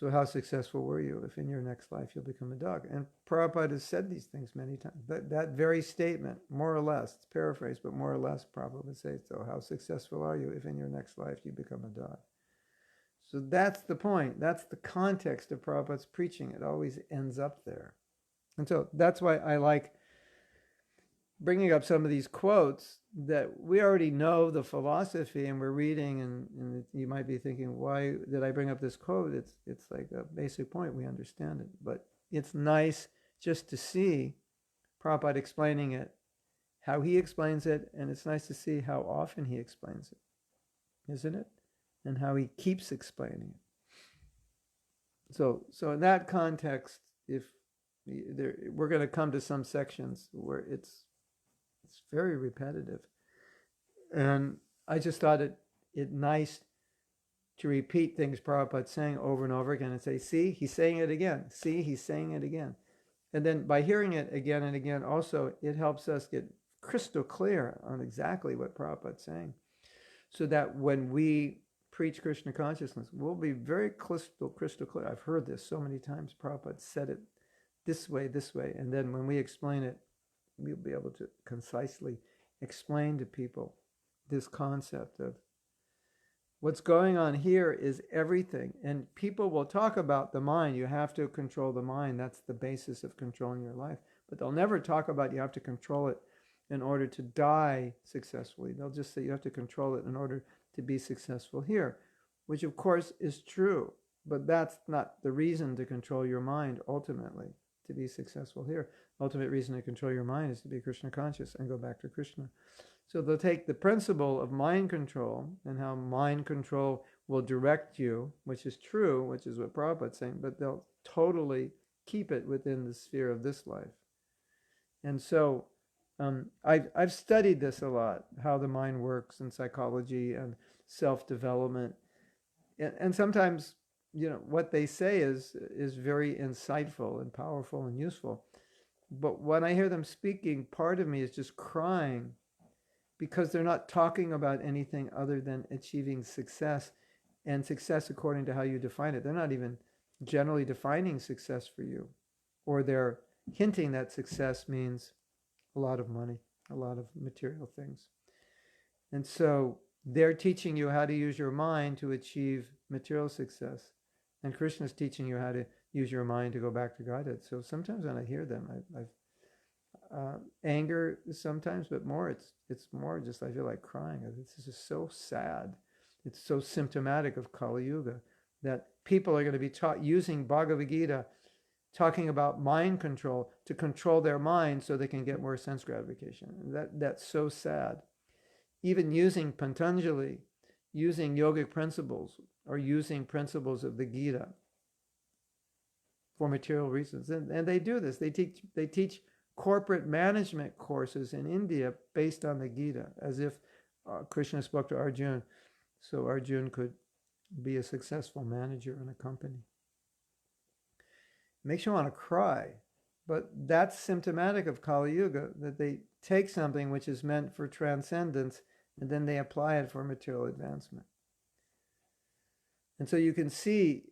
Speaker 1: So how successful were you if in your next life you'll become a dog? And Prabhupada has said these things many times. That very statement, more or less, it's paraphrased, but more or less Prabhupada would say, so how successful are you if in your next life you become a dog? So that's the point. That's the context of Prabhupada's preaching. It always ends up there. And so that's why I like bringing up some of these quotes that we already know the philosophy and we're reading, and you might be thinking, why did I bring up this quote? It's like a basic point. We understand it. But it's nice just to see Prabhupada explaining it, how he explains it, and it's nice to see how often he explains it, isn't it? And how he keeps explaining it. So in that context, we're going to come to some sections where it's very repetitive. And I just thought it nice to repeat things Prabhupada's saying over and over again and say, see, he's saying it again. See, he's saying it again. And then by hearing it again and again, also, it helps us get crystal clear on exactly what Prabhupada's saying. So that when we preach Krishna consciousness, we'll be very crystal clear. I've heard this so many times. Prabhupada said it this way. And then when we explain it, we'll be able to concisely explain to people this concept of what's going on here is everything. And people will talk about the mind. You have to control the mind. That's the basis of controlling your life. But they'll never talk about you have to control it in order to die successfully. They'll just say you have to control it in order to be successful here, which of course is true. But that's not the reason to control your mind ultimately, to be successful here. Ultimate reason to control your mind is to be Krishna conscious and go back to Krishna. So they'll take the principle of mind control and how mind control will direct you, which is true, which is what Prabhupada's saying, but they'll totally keep it within the sphere of this life. And so I've studied this a lot, how the mind works in psychology and self-development. And sometimes, what they say is very insightful and powerful and useful. But when I hear them speaking, part of me is just crying because they're not talking about anything other than achieving success, and success according to how you define it. They're not even generally defining success for you, or they're hinting that success means a lot of money, a lot of material things. And so they're teaching you how to use your mind to achieve material success. And Krishna's teaching you how to use your mind to go back to Godhead. So sometimes when I hear them, I've anger sometimes, but more it's more just I feel like crying. This is so sad. It's so symptomatic of Kali Yuga that people are going to be taught using Bhagavad Gita, talking about mind control to control their mind so they can get more sense gratification. That's so sad. Even using Patanjali, using yogic principles, or using principles of the Gita for material reasons, and they do this. They teach corporate management courses in India based on the Gita, as if Krishna spoke to Arjuna, so Arjuna could be a successful manager in a company. It makes you want to cry, but that's symptomatic of Kali Yuga, that they take something which is meant for transcendence and then they apply it for material advancement. And so you can see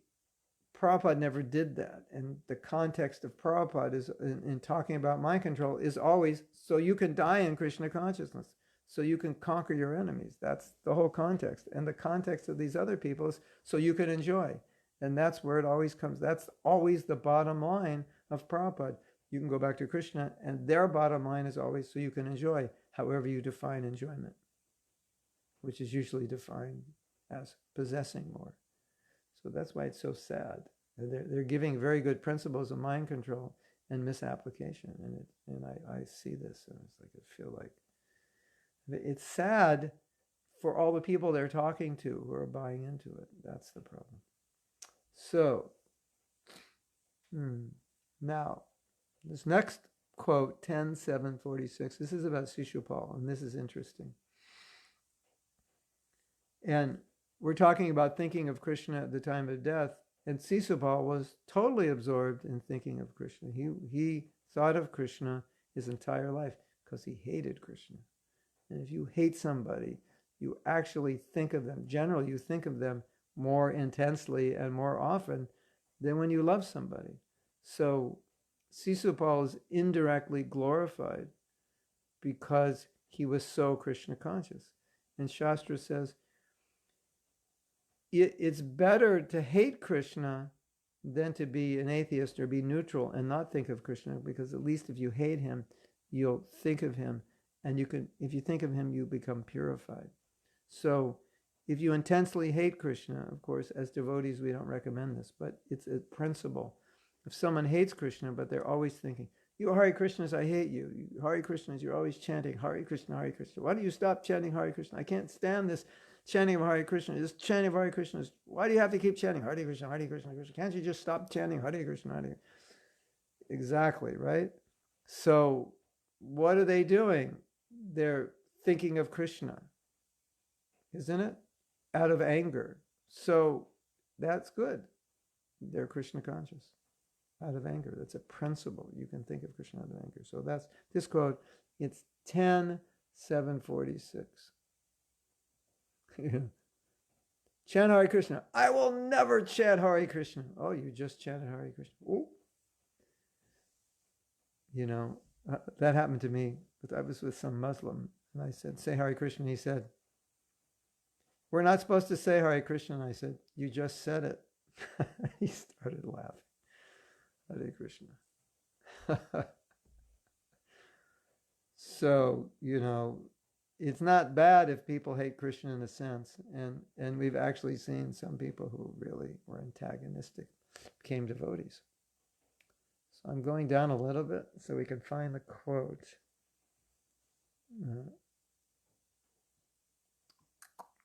Speaker 1: Prabhupada never did that. And the context of Prabhupada is in talking about mind control is always so you can die in Krishna consciousness, so you can conquer your enemies. That's the whole context. And the context of these other people is so you can enjoy. And that's where it always comes. That's always the bottom line of Prabhupada. You can go back to Krishna, and their bottom line is always so you can enjoy, however you define enjoyment, which is usually defined as possessing more. So that's why it's so sad. They're giving very good principles of mind control and misapplication, and I see this, and it's like I feel like it's sad for all the people they're talking to who are buying into it. That's the problem. So now this next quote, 10:746. This is about Sishupal, and this is interesting. And we're talking about thinking of Krishna at the time of death, and Sisupal was totally absorbed in thinking of Krishna. He thought of Krishna his entire life because he hated Krishna. And if you hate somebody, you actually think of them. Generally, you think of them more intensely and more often than when you love somebody. So Sisupal is indirectly glorified because he was so Krishna conscious. And Shastra says, it's better to hate Krishna than to be an atheist or be neutral and not think of Krishna, because at least if you hate him, you'll think of him, and if you think of him, you become purified. So if you intensely hate Krishna, of course, as devotees, we don't recommend this, but it's a principle. If someone hates Krishna, but they're always thinking, you Hare Krishnas, I hate you. You Hare Krishnas, you're always chanting Hare Krishna, Hare Krishna. Why don't you stop chanting Hare Krishna? I can't stand this chanting of Hare Krishna. This chanting of Hare Krishna. Why do you have to keep chanting Hare Krishna, Hare Krishna, Hare Krishna? Can't you just stop chanting Hare Krishna, Hare Krishna? Exactly, right? So what are they doing? They're thinking of Krishna, isn't it? Out of anger. So that's good. They're Krishna conscious. out of anger. That's a principle. You can think of Krishna out of anger. So that's this quote. It's 10:746. Chant Hare Krishna. I will never chant Hare Krishna. Oh, you just chanted Hare Krishna. Ooh. That happened to me. I was with some Muslim, and I said, say Hare Krishna. And he said, we're not supposed to say Hare Krishna. And I said, you just said it. He started laughing. Hare Krishna. So, it's not bad if people hate Krishna in a sense. And we've actually seen some people who really were antagonistic became devotees. So I'm going down a little bit so we can find the quote.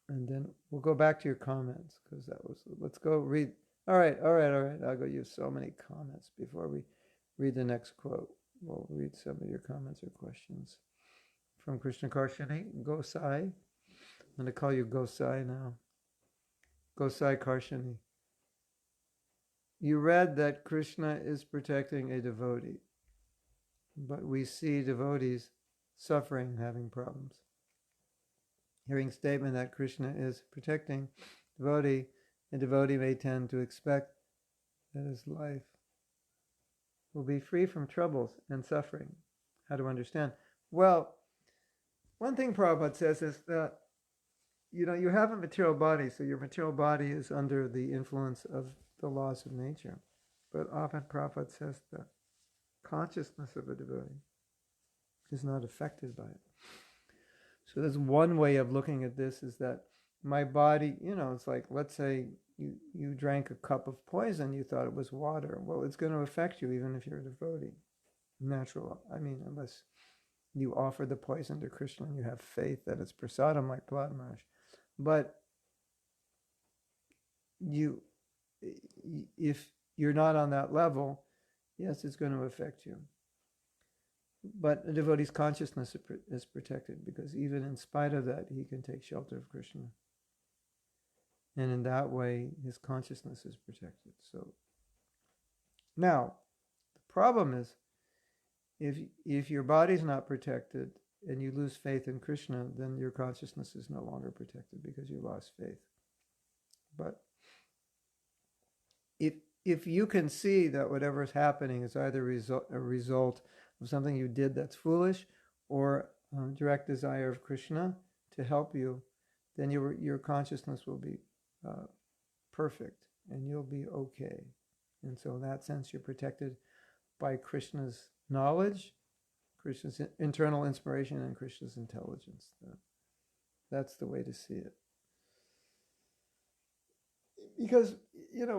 Speaker 1: And then we'll go back to your comments because let's go read. All right. I'll go use so many comments before we read the next quote. We'll read some of your comments or questions. From Krishna Karshani, Gosai. I'm going to call you Gosai now. Gosai Karshani. You read that Krishna is protecting a devotee, but we see devotees suffering, having problems. Hearing statement that Krishna is protecting devotee, a devotee may tend to expect that his life will be free from troubles and suffering. How to understand? Well, one thing Prabhupada says is that, you have a material body, so your material body is under the influence of the laws of nature. But often Prabhupada says that consciousness of a devotee is not affected by it. So there's one way of looking at this is that my body, it's like, let's say you drank a cup of poison, you thought it was water. Well, it's going to affect you even if you're a devotee. Natural, unless you offer the poison to Krishna and you have faith that it's prasadam like Prahlad Maharaj. But if you're not on that level, yes, it's going to affect you. But a devotee's consciousness is protected because even in spite of that, he can take shelter of Krishna. And in that way, his consciousness is protected. So now, the problem is, if your body's not protected and you lose faith in Krishna, then your consciousness is no longer protected because you lost faith. But if you can see that whatever is happening is either a result of something you did that's foolish or direct desire of Krishna to help you, then your consciousness will be perfect and you'll be okay. And so in that sense, you're protected by Krishna's knowledge, Krishna's internal inspiration, and Krishna's intelligence. That's the way to see it. Because,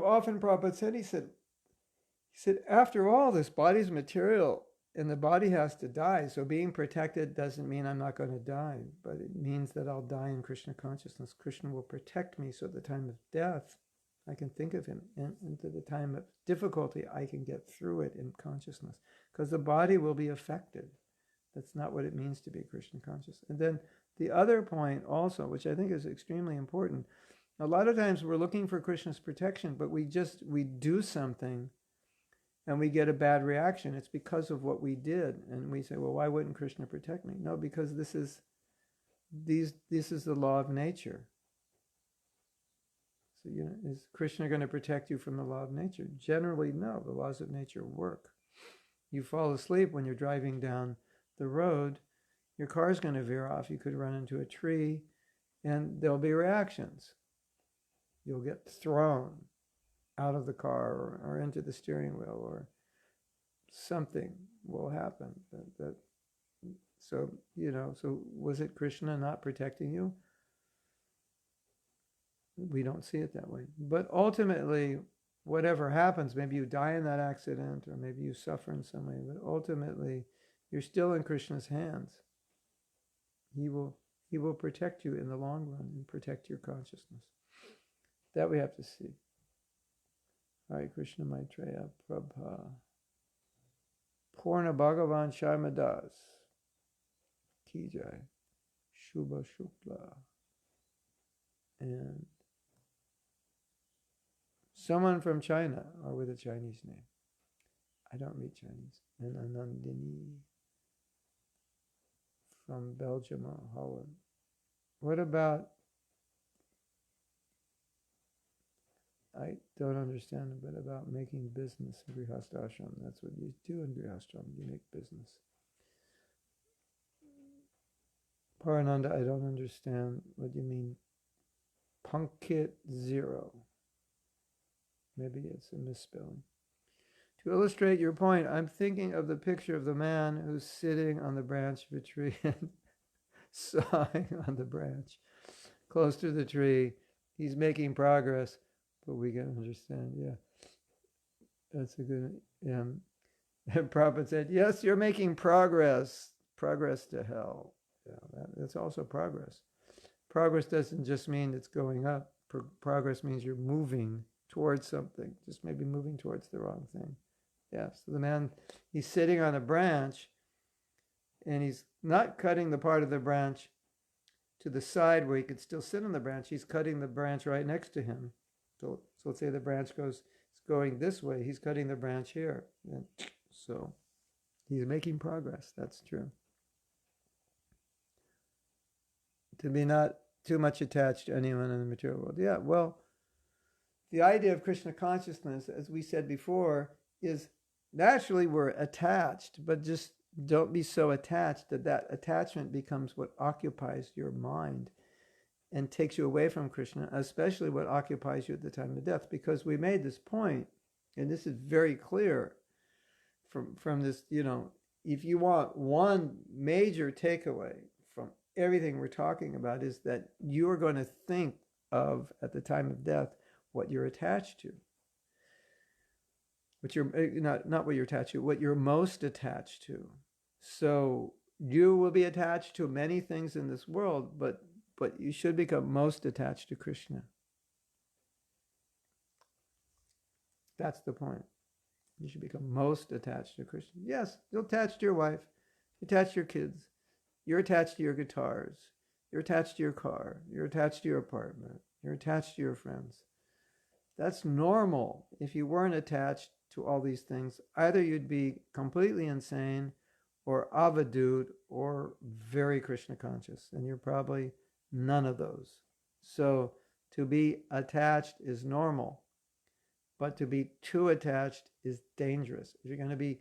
Speaker 1: often Prabhupada said, he said, after all, this body's material and the body has to die. So being protected doesn't mean I'm not going to die, but it means that I'll die in Krishna consciousness. Krishna will protect me so at the time of death, I can think of him. And to the time of difficulty, I can get through it in consciousness. Because the body will be affected. That's not what it means to be Krishna conscious. And then the other point also, which I think is extremely important, a lot of times we're looking for Krishna's protection, but we do something and we get a bad reaction. It's because of what we did. And we say, well, why wouldn't Krishna protect me? No, because this is the law of nature. So, is Krishna going to protect you from the law of nature? Generally, no. The laws of nature work. You fall asleep when you're driving down the road, your car's going to veer off. You could run into a tree, and there'll be reactions. You'll get thrown out of the car or into the steering wheel, or something will happen. So was it Krishna not protecting you? We don't see it that way. But ultimately, whatever happens, maybe you die in that accident or maybe you suffer in some way, but ultimately, you're still in Krishna's hands. He will protect you in the long run and protect your consciousness. That we have to see. Hare Krishna Maitreya Prabha. Purna Bhagavan Sharmadas. Ki Jai. Shubha Shukla. And someone from China, or with a Chinese name. I don't read Chinese. And Anandini from Belgium or Holland. What about, I don't understand a bit about making business in Grihastha Ashram. That's what you do in Grihastha Ashram, you make business. Parananda, I don't understand what you mean. Punkit 0. Maybe it's a misspelling. To illustrate your point, I'm thinking of the picture of the man who's sitting on the branch of a tree and sawing on the branch close to the tree. He's making progress, but we can understand, yeah. That's a good, and Prabhupada said, yes, you're making progress to hell. Yeah, that's also progress. Progress doesn't just mean it's going up. Progress means you're moving towards something, just maybe moving towards the wrong thing. Yeah, so the man, he's sitting on a branch and he's not cutting the part of the branch to the side where he could still sit on the branch. He's cutting the branch right next to him. So let's say the branch it's going this way. He's cutting the branch here. And so he's making progress. That's true. To be not too much attached to anyone in the material world. Yeah, well, the idea of Krishna consciousness, as we said before, is naturally we're attached, but just don't be so attached that attachment becomes what occupies your mind and takes you away from Krishna, especially what occupies you at the time of death. Because we made this point, and this is very clear from this, if you want one major takeaway from everything we're talking about, is that you're going to think of, at the time of death, what you're attached to. What you're not what you're attached to, what you're most attached to. So you will be attached to many things in this world, but you should become most attached to Krishna. That's the point. You should become most attached to Krishna. Yes, you're attached to your wife, you're attached to your kids, you're attached to your guitars, you're attached to your car, you're attached to your apartment, you're attached to your friends. That's normal. If you weren't attached to all these things, either you'd be completely insane or avadut or very Krishna conscious, and you're probably none of those. So to be attached is normal, but to be too attached is dangerous. If you're going to be,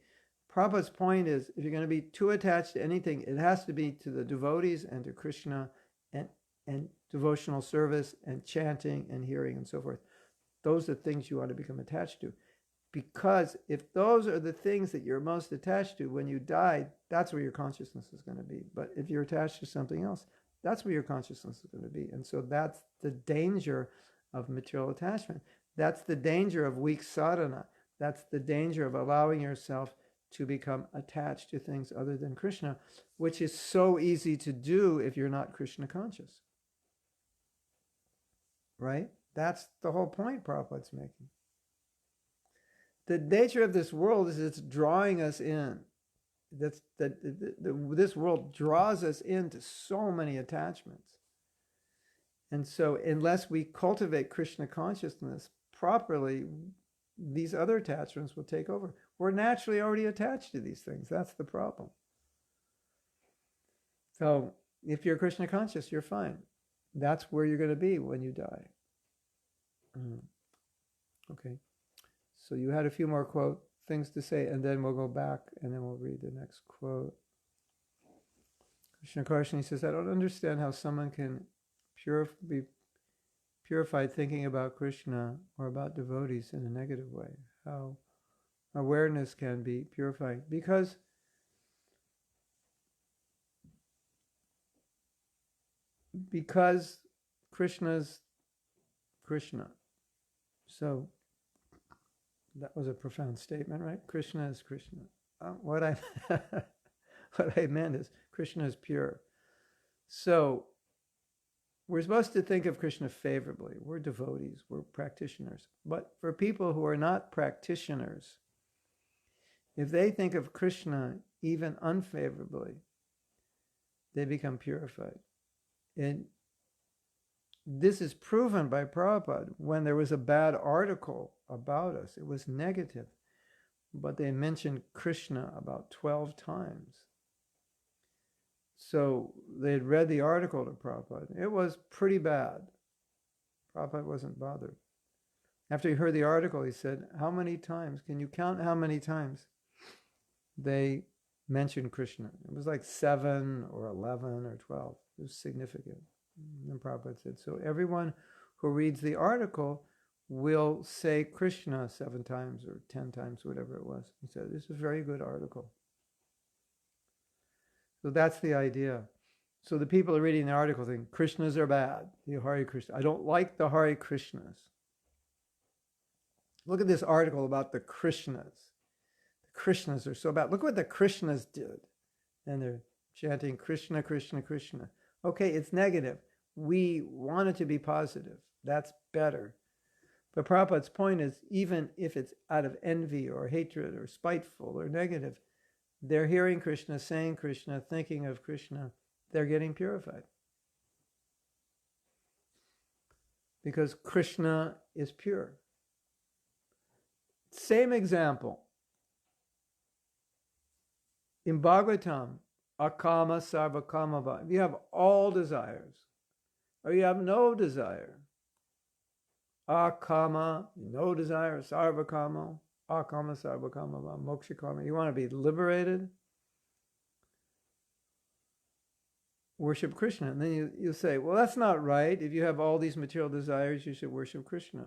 Speaker 1: Prabhupada's point is, if you're going to be too attached to anything, it has to be to the devotees and to Krishna and devotional service and chanting and hearing and so forth. Those are things you want to become attached to. Because if those are the things that you're most attached to, when you die, that's where your consciousness is going to be. But if you're attached to something else, that's where your consciousness is going to be. And so that's the danger of material attachment. That's the danger of weak sadhana. That's the danger of allowing yourself to become attached to things other than Krishna, which is so easy to do if you're not Krishna conscious. Right? That's the whole point Prabhupada's making. The nature of this world is it's drawing us in. This world draws us into so many attachments. And so unless we cultivate Krishna consciousness properly, these other attachments will take over. We're naturally already attached to these things. That's the problem. So if you're Krishna conscious, you're fine. That's where you're going to be when you die. Okay. So you had a few more things to say, and then we'll go back, and then we'll read the next quote. Krishna Karshani says, I don't understand how someone can be purified thinking about Krishna or about devotees in a negative way. How awareness can be purifying. Because Krishna's Krishna. So that was a profound statement, right? Krishna is Krishna. What I meant is Krishna is pure. So we're supposed to think of Krishna favorably. We're devotees, we're practitioners. But for people who are not practitioners, if they think of Krishna even unfavorably, they become purified. And this is proven by Prabhupada. When there was a bad article about us, it was negative. but they mentioned Krishna about 12 times. So they had read the article to Prabhupada. It was pretty bad. Prabhupada wasn't bothered. After he heard the article, he said, how many times? Can you count how many times they mentioned Krishna? It was like 7 or 11 or 12. It was significant. And Prabhupada said, so everyone who reads the article will say Krishna 7 times or 10 times, whatever it was. He said, this is a very good article. So that's the idea. So the people are reading the article think Krishnas are bad, the Hare Krishna. I don't like the Hare Krishnas. Look at this article about the Krishnas. The Krishnas are so bad. Look what the Krishnas did. And they're chanting Krishna, Krishna, Krishna. Okay, it's negative. We want it to be positive. That's better. But Prabhupada's point is, even if it's out of envy or hatred or spiteful or negative, they're hearing Krishna, saying Krishna, thinking of Krishna, they're getting purified. Because Krishna is pure. Same example. In Bhagavatam, akama sarva kamava. If you have all desires, or you have no desire, akama, no desire, sarva kama, akama sarva kamava, moksha karma. You want to be liberated? Worship Krishna. And then you say, well, that's not right. If you have all these material desires, you should worship Krishna.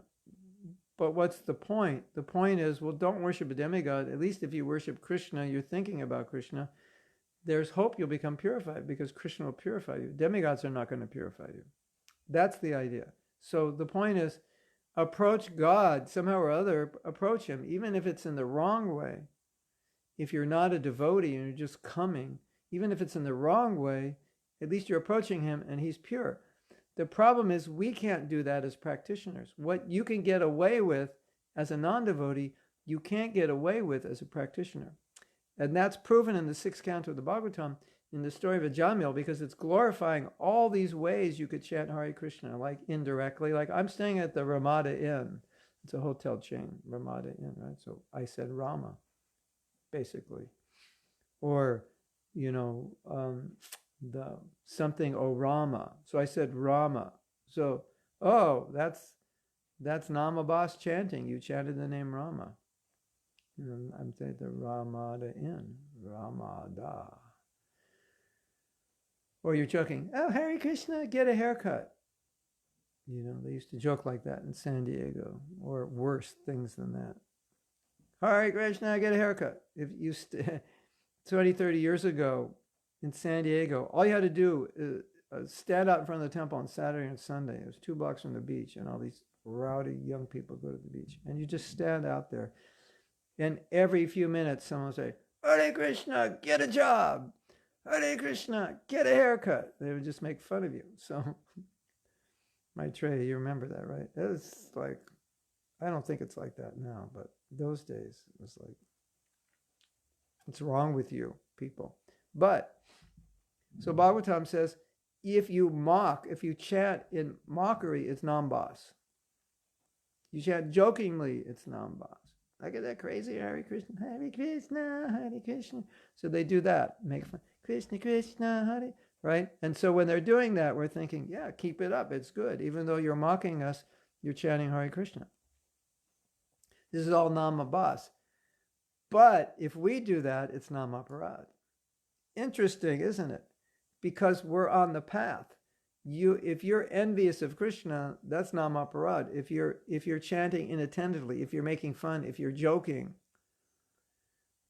Speaker 1: But what's the point? The point is, well, don't worship a demigod. At least if you worship Krishna, you're thinking about Krishna. There's hope you'll become purified because Krishna will purify you. Demigods are not going to purify you. That's the idea. So the point is, approach God somehow or other, approach him, even if it's in the wrong way. If you're not a devotee and you're just coming, even if it's in the wrong way, at least you're approaching him and he's pure. The problem is we can't do that as practitioners. What you can get away with as a non-devotee, you can't get away with as a practitioner. And that's proven in the 6th canto of the Bhagavatam, in the story of Ajamil, because it's glorifying all these ways you could chant Hare Krishna, like indirectly. Like I'm staying at the Ramada Inn. It's a hotel chain, Ramada Inn, right? So I said Rama, basically. Or, the something O Rama. So I said Rama. So, that's Namabas chanting. You chanted the name Rama. I'm saying the Ramada Inn. Ramada. Or you're joking, oh, Hare Krishna, get a haircut. They used to joke like that in San Diego, or worse things than that. Hare Krishna, get a haircut. If you 20, 30 years ago in San Diego, all you had to do is stand out in front of the temple on Saturday and Sunday. It was 2 blocks from the beach, and all these rowdy young people go to the beach. And you just stand out there. And every few minutes, someone would say, Hare Krishna, get a job. Hare Krishna, get a haircut. They would just make fun of you. So, Maitreya, you remember that, right? It was like, I don't think it's like that now, but those days, it was like, what's wrong with you, people? But, so Bhagavatam says, if you chant in mockery, it's nambas. You chant jokingly, it's nambas. Look at that crazy Hare Krishna, Hare Krishna, Hare Krishna. So they do that, make fun. Krishna, Krishna, Hare, right? And so when they're doing that, we're thinking, yeah, keep it up, it's good. Even though you're mocking us, you're chanting Hare Krishna. This is all namabas. But if we do that, it's namaparad. Interesting, isn't it? Because we're on the path. If you're envious of Krishna, that's namaparad. If you're chanting inattentively, if you're making fun, if you're joking,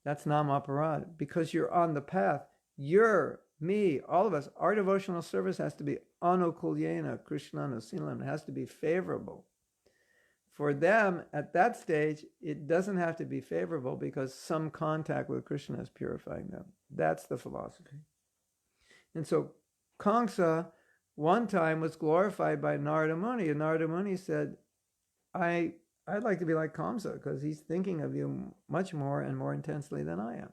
Speaker 1: that's namaparad. Because you're on the path. You're, me, all of us, our devotional service has to be anukulyena, Krishnana silam. It has to be favorable. For them, at that stage, it doesn't have to be favorable because some contact with Krishna is purifying them. That's the philosophy. And so Kamsa one time was glorified by Narada Muni, and Narada Muni said, I'd like to be like Kamsa because he's thinking of you much more and more intensely than I am.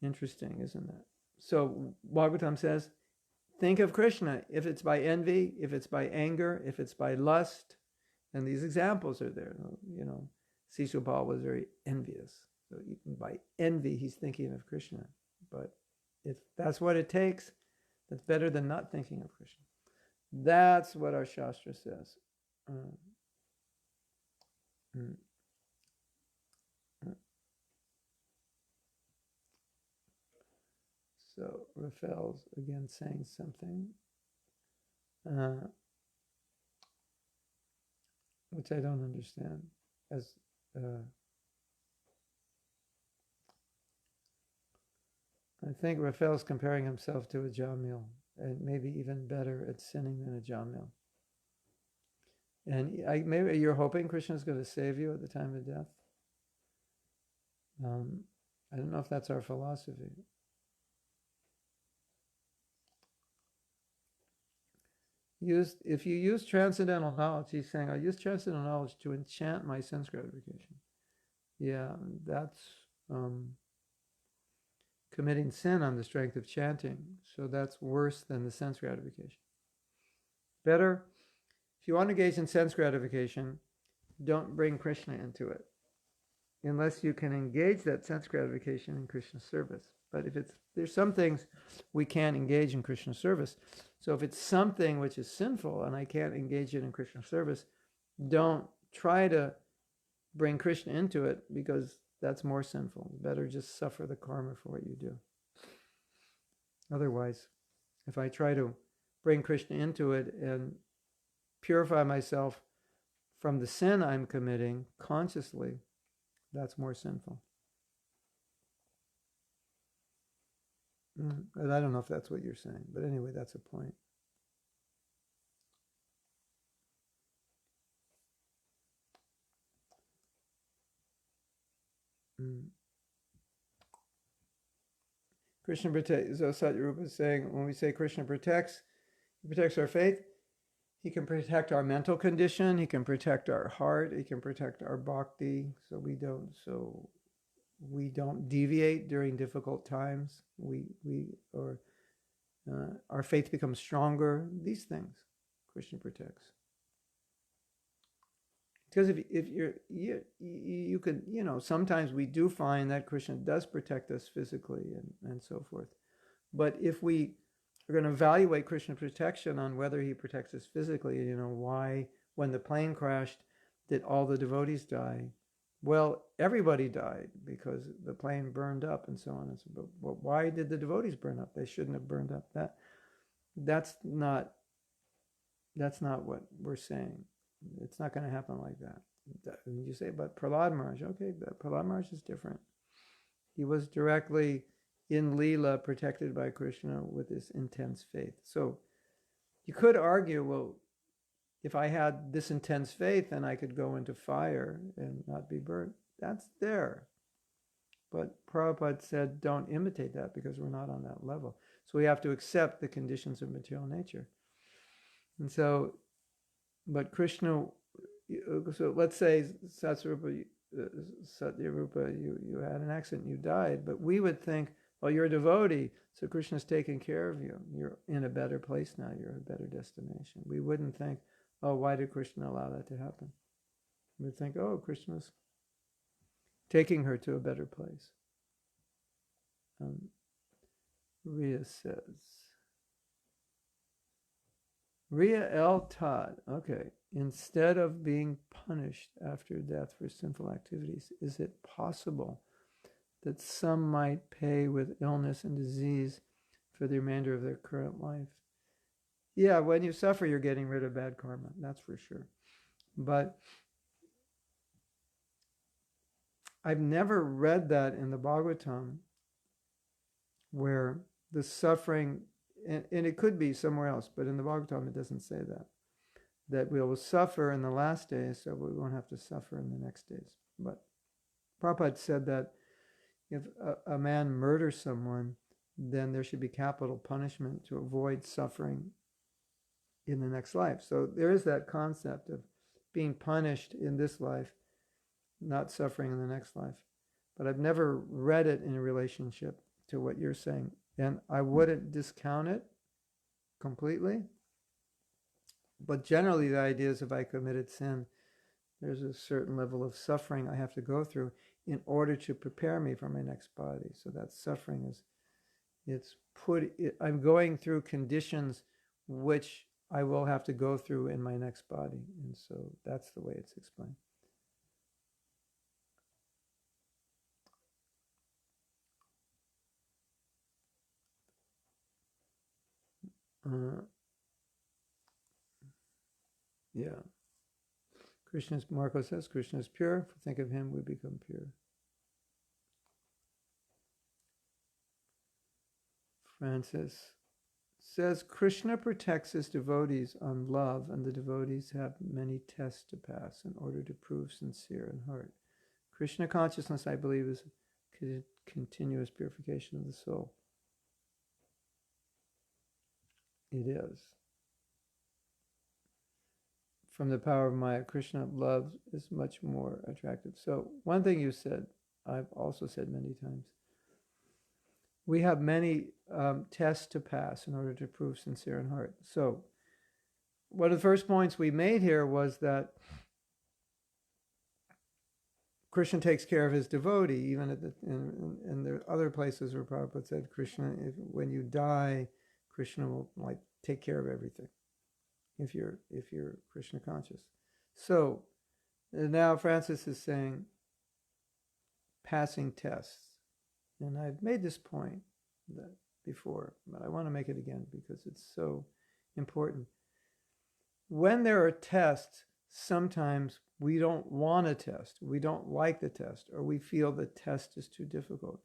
Speaker 1: Interesting, isn't that? So Bhagavatam says, think of Krishna. If it's by envy, if it's by anger, if it's by lust, and these examples are there, Sisupal was very envious. So even by envy, he's thinking of Krishna. But if that's what it takes, that's better than not thinking of Krishna. That's what our Shastra says. So Raphael's again saying something which I don't understand. As I think Raphael's comparing himself to a Jamil, and maybe even better at sinning than a Jamil. And maybe you're hoping Krishna's going to save you at the time of death. I don't know if that's our philosophy. If you use transcendental knowledge, he's saying, I use transcendental knowledge to enchant my sense gratification. Yeah, that's committing sin on the strength of chanting. So that's worse than the sense gratification. Better, if you want to engage in sense gratification, don't bring Krishna into it, unless you can engage that sense gratification in Krishna's service. But if there's some things we can't engage in Krishna service. So if it's something which is sinful and I can't engage it in Krishna service, don't try to bring Krishna into it, because that's more sinful. It's better just suffer the karma for what you do. Otherwise, if I try to bring Krishna into it and purify myself from the sin I'm committing consciously, that's more sinful. I don't know if that's what you're saying, but anyway, that's a point. Krishna protects. So Satyarupa is saying, when we say Krishna protects, he protects our faith. He can protect our mental condition. He can protect our heart. He can protect our bhakti, so we don't deviate during difficult times. Our faith becomes stronger. These things Krishna protects. Because if you could, sometimes we do find that Krishna does protect us physically and so forth. But if we are going to evaluate Krishna's protection on whether he protects us physically, why, when the plane crashed, did all the devotees die? Well, everybody died because the plane burned up and so on and so forth. But why did the devotees burn up? They shouldn't have burned up. That's not what we're saying. It's not going to happen like that. You say, but Prahlad Maharaj, okay, but Prahlad Maharaj is different. He was directly in Leela protected by Krishna with this intense faith. So you could argue, well, if I had this intense faith, then I could go into fire and not be burnt. That's there. But Prabhupada said, don't imitate that, because we're not on that level. So we have to accept the conditions of material nature. And so, but Krishna, so let's say Satyarupa, you had an accident, you died, but we would think, well, you're a devotee, so Krishna's taking care of you. You're in a better place now. You're a better destination. We wouldn't think, oh, why did Krishna allow that to happen? We'd think, oh, Krishna's taking her to a better place. Ria says, Ria El Todd, okay, instead of being punished after death for sinful activities, is it possible that some might pay with illness and disease for the remainder of their current life? Yeah, when you suffer, you're getting rid of bad karma, that's for sure. But I've never read that in the Bhagavatam, where the suffering, and it could be somewhere else, but in the Bhagavatam it doesn't say that we will suffer in the last days, so we won't have to suffer in the next days. But Prabhupada said that if a man murders someone, then there should be capital punishment to avoid suffering in the next life. So there is that concept of being punished in this life, not suffering in the next life. But I've never read it in a relationship to what you're saying. And I wouldn't discount it completely. But generally the idea is, if I committed sin, There's a certain level of suffering I have to go through in order to prepare me for my next body. So that suffering is, I'm going through conditions which I will have to go through in my next body. And so that's the way it's explained. Yeah. Marco says, Krishna is pure. If we think of him, we become pure. Francis says, Krishna protects his devotees on love, and the devotees have many tests to pass in order to prove sincere in heart. Krishna consciousness, I believe, is continuous purification of the soul. It is. From the power of Maya, Krishna love is much more attractive. So one thing you said, I've also said many times, we have many tests to pass in order to prove sincere in heart. So one of the first points we made here was that Krishna takes care of his devotee, even in there are other places where Prabhupada said, Krishna, when you die, Krishna will take care of everything if you're Krishna conscious. So now Francis is saying passing tests. And I've made this point before, but I want to make it again because it's so important. When there are tests, sometimes we don't want a test. We don't like the test, or we feel the test is too difficult.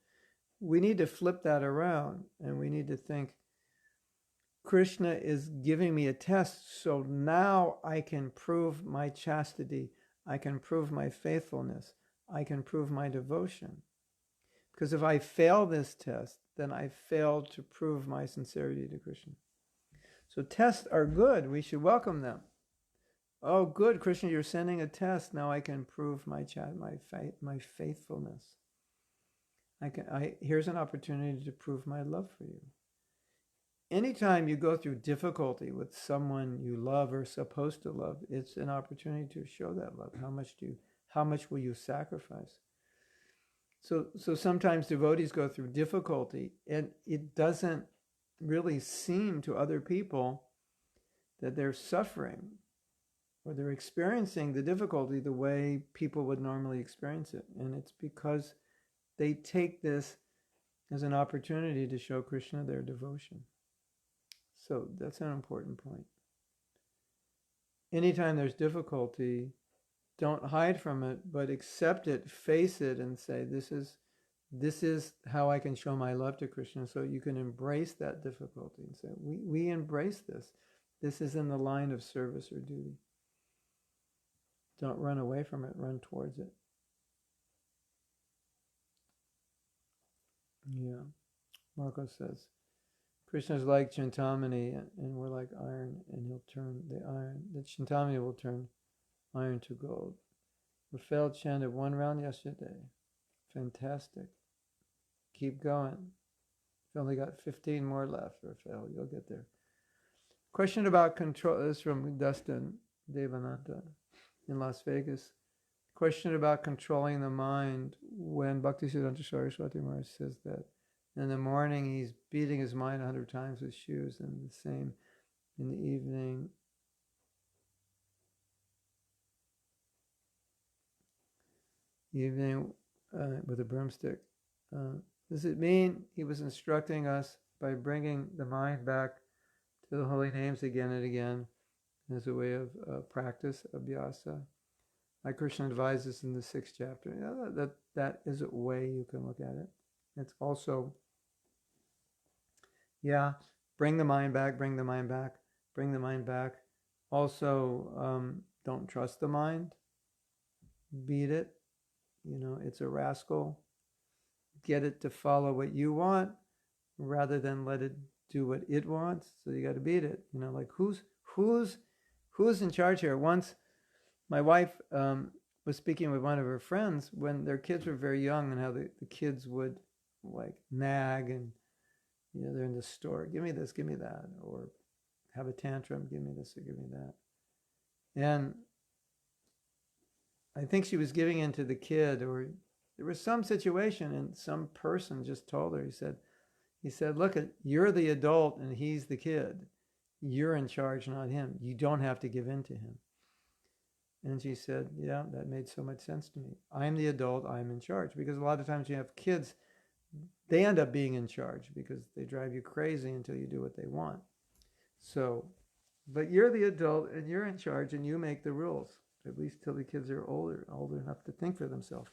Speaker 1: We need to flip that around, and we need to think, Krishna is giving me a test, so now I can prove my chastity. I can prove my faithfulness. I can prove my devotion. Because if I fail this test, then I failed to prove my sincerity to Krishna. So tests are good. We should welcome them. Oh, good, Krishna, you're sending a test. Now I can prove my faithfulness. Here's an opportunity to prove my love for you. Anytime you go through difficulty with someone you love or supposed to love, it's an opportunity to show that love. How much will you sacrifice? So sometimes devotees go through difficulty, and it doesn't really seem to other people that they're suffering or they're experiencing the difficulty the way people would normally experience it. And it's because they take this as an opportunity to show Krishna their devotion. So that's an important point. Anytime there's difficulty, don't hide from it, but accept it, face it, and say, this is how I can show my love to Krishna. So you can embrace that difficulty and say, we embrace this. This is in the line of service or duty. Don't run away from it, run towards it. Yeah. Marco says, Krishna is like Chintamani, and we're like iron, and he'll turn the iron. The Chintamani will turn iron to gold. Raphael chanted one round yesterday. Fantastic. Keep going. You've only got 15 more left, Raphael. You'll get there. Question about control. This is from Dustin Devananta in Las Vegas. Question about controlling the mind when Bhaktisiddhanta Saraswati Maharaj says that in the morning he's beating his mind 100 times with shoes, and the same in the evening. With a broomstick. Does it mean he was instructing us by bringing the mind back to the holy names again and again as a way of practice, abhyasa? Like Krishna advises in the 6th chapter. Yeah, that is a way you can look at it. It's also, bring the mind back, bring the mind back, bring the mind back. Also, don't trust the mind. Beat it. It's a rascal. Get it to follow what you want rather than let it do what it wants. So you got to beat it. Like who's in charge here? Once my wife was speaking with one of her friends when their kids were very young, and how the kids would nag, and they're in the store, give me this, give me that, or have a tantrum, give me this or give me that. And I think she was giving in to the kid, or there was some situation, and some person just told her, he said, look, you're the adult and he's the kid. You're in charge, not him. You don't have to give in to him. And she said, yeah, that made so much sense to me. I'm the adult, I'm in charge. Because a lot of times you have kids, they end up being in charge because they drive you crazy until you do what they want. So, but you're the adult and you're in charge and you make the rules, at least till the kids are older enough to think for themselves.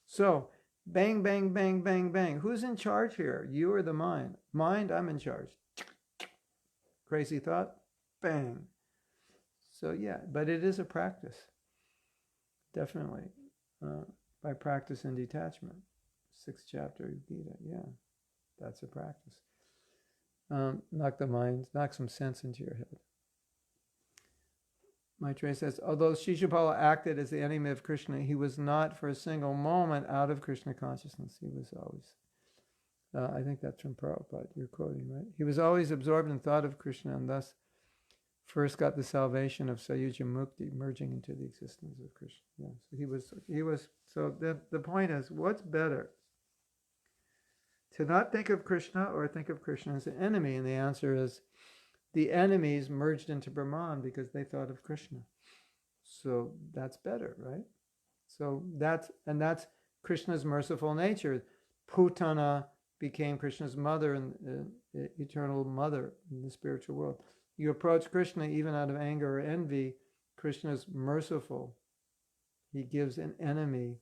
Speaker 1: So, bang, bang, bang, bang, bang. Who's in charge here? You or the mind? Mind, I'm in charge. Crazy thought, bang. So yeah, but it is a practice, definitely, by practice and detachment. 6th chapter of Gita, yeah, that's a practice. Knock the mind, knock some sense into your head. Maitreya says, although Shishupala acted as the enemy of Krishna, he was not for a single moment out of Krishna consciousness. He was always, I think that's from Prabhupada, you're quoting, right? He was always absorbed in thought of Krishna and thus first got the salvation of Sayuja Mukti, merging into the existence of Krishna. Yeah, so he was. So the point is, what's better, to not think of Krishna or think of Krishna as an enemy? And the answer is, the enemies merged into Brahman because they thought of Krishna. So that's better, right? So that's Krishna's merciful nature. Putana became Krishna's mother and eternal mother in the spiritual world. You approach Krishna even out of anger or envy, Krishna is merciful. He gives an enemy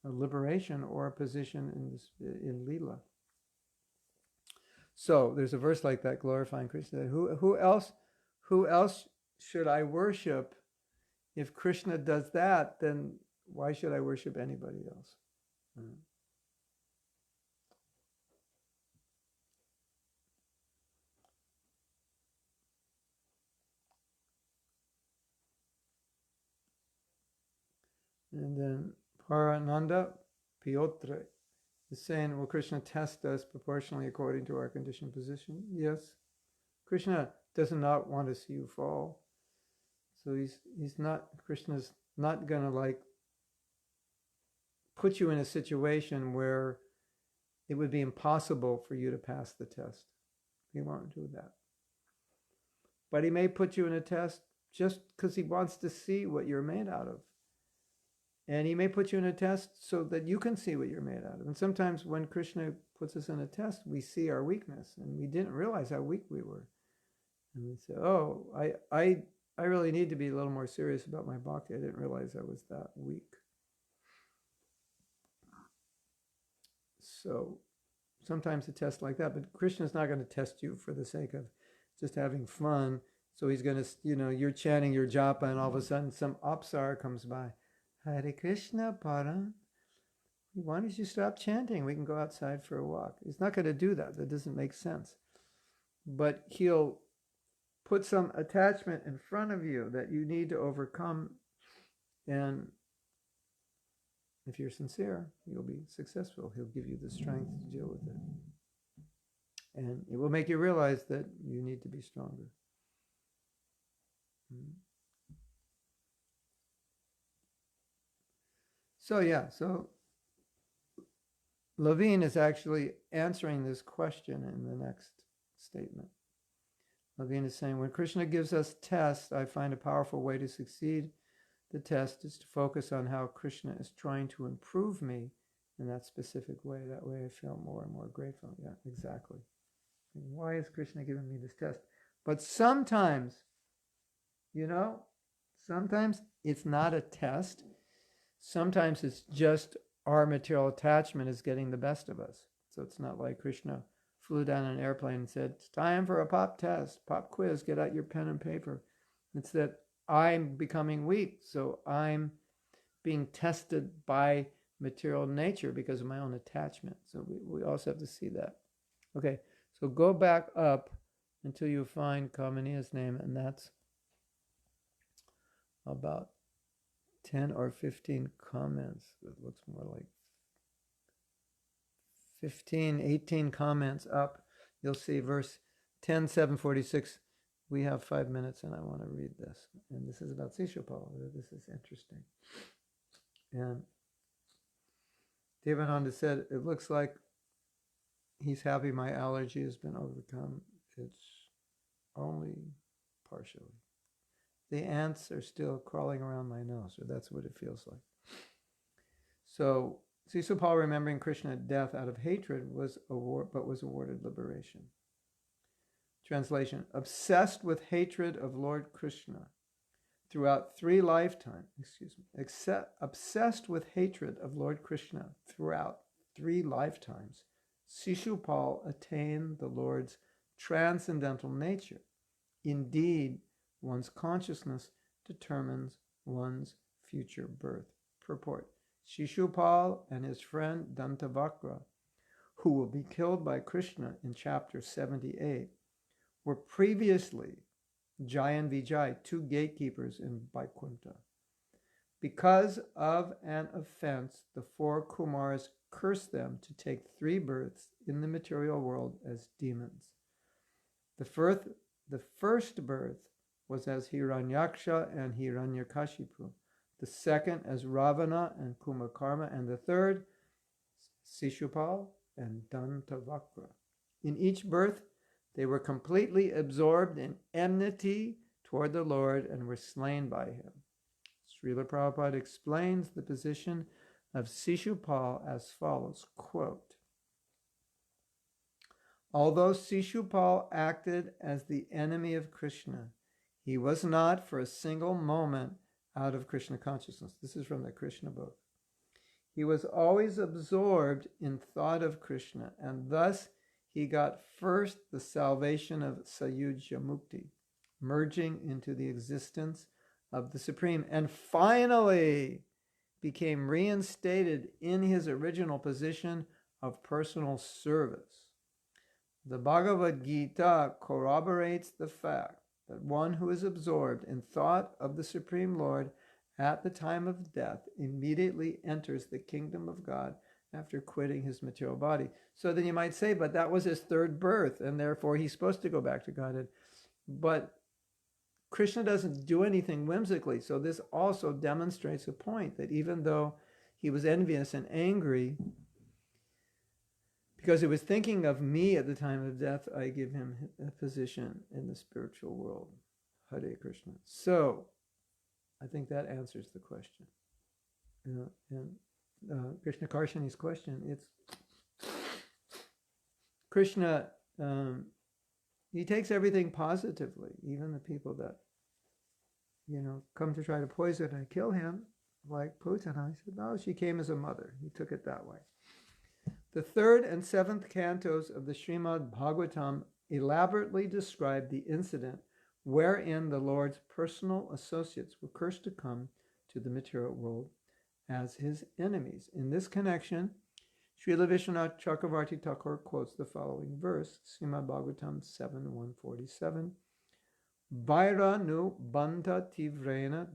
Speaker 1: a liberation or a position in Leela. So there's a verse like that glorifying Krishna. Who else should I worship? If Krishna does that, then why should I worship anybody else? And then Parananda Piotre is saying, will Krishna test us proportionally according to our conditioned position? Yes. Krishna does not want to see you fall. So Krishna's not going to put you in a situation where it would be impossible for you to pass the test. He won't do that. But he may put you in a test just because he wants to see what you're made out of. And he may put you in a test so that you can see what you're made out of. And sometimes when Krishna puts us in a test, we see our weakness, and we didn't realize how weak we were. And we say, oh, I really need to be a little more serious about my bhakti. I didn't realize I was that weak. So sometimes a test like that, but Krishna's not going to test you for the sake of just having fun. So he's going to, you're chanting your japa, and all of a sudden some apsara comes by. Hare Krishna, Param. Why don't you stop chanting? We can go outside for a walk. He's not going to do that. That doesn't make sense. But he'll put some attachment in front of you that you need to overcome. And if you're sincere, you'll be successful. He'll give you the strength to deal with it. And it will make you realize that you need to be stronger. So Levine is actually answering this question in the next statement. Levine is saying, when Krishna gives us tests, I find a powerful way to succeed the test is to focus on how Krishna is trying to improve me in that specific way. That way I feel more and more grateful. Yeah, exactly. Why is Krishna giving me this test? But sometimes, sometimes it's not a test. Sometimes it's just our material attachment is getting the best of us. So it's not like Krishna flew down an airplane and said, it's time for a pop test, pop quiz, get out your pen and paper. It's that I'm becoming weak, so I'm being tested by material nature because of my own attachment. So we also have to see that. Okay, so go back up until you find Kamaniya's name, and that's about 10 or 15 comments. It looks more like 15, 18 comments up. You'll see verse 10, 746. we have 5 minutes and I want to read this. And this is about Sishupal. This is interesting. And Devananda said, it looks like he's happy my allergy has been overcome. It's only partially. The ants are still crawling around my nose, or that's what it feels like. So Sisupal, remembering Krishna death out of hatred, was awarded liberation. Translation: obsessed with hatred of Lord Krishna throughout 3 lifetimes. Obsessed with hatred of Lord Krishna throughout 3 lifetimes, Sishupal attained the Lord's transcendental nature. Indeed, one's consciousness determines one's future birth. Purport: Shishupal and his friend Dantavakra, who will be killed by Krishna in chapter 78, were previously Jai and Vijay, 2 gatekeepers in Vaikuntha. Because of an offense, the 4 Kumars cursed them to take 3 births in the material world as demons. The first birth was as Hiranyaksha and Hiranyakashipu, the second as Ravana and Kumakarma, and the third Sishupal and Dantavakra. In each birth, they were completely absorbed in enmity toward the Lord and were slain by him. Srila Prabhupada explains the position of Sishupal as follows, quote, although Sishupal acted as the enemy of Krishna, he was not for a single moment out of Krishna consciousness. This is from the Krishna book. He was always absorbed in thought of Krishna, and thus he got first the salvation of Sayujya Mukti, merging into the existence of the Supreme, and finally became reinstated in his original position of personal service. The Bhagavad Gita corroborates the fact that one who is absorbed in thought of the Supreme Lord at the time of death immediately enters the kingdom of God after quitting his material body. So then you might say, but that was his 3rd birth, and therefore he's supposed to go back to Godhead. But Krishna doesn't do anything whimsically, so this also demonstrates a point that even though he was envious and angry, because he was thinking of me at the time of death, I give him a position in the spiritual world. Hare Krishna. So, I think that answers the question. And Krishna Karshani's question, it's Krishna, he takes everything positively, even the people that, come to try to poison and kill him, like Putana. He said, no, she came as a mother. He took it that way. The 3rd and 7th cantos of the Srimad Bhagavatam elaborately describe the incident wherein the Lord's personal associates were cursed to come to the material world as his enemies. In this connection, Srila Vishwanath Chakravarti Thakur quotes the following verse, Srimad Bhagavatam 7:147. Vaira nu banta tivrena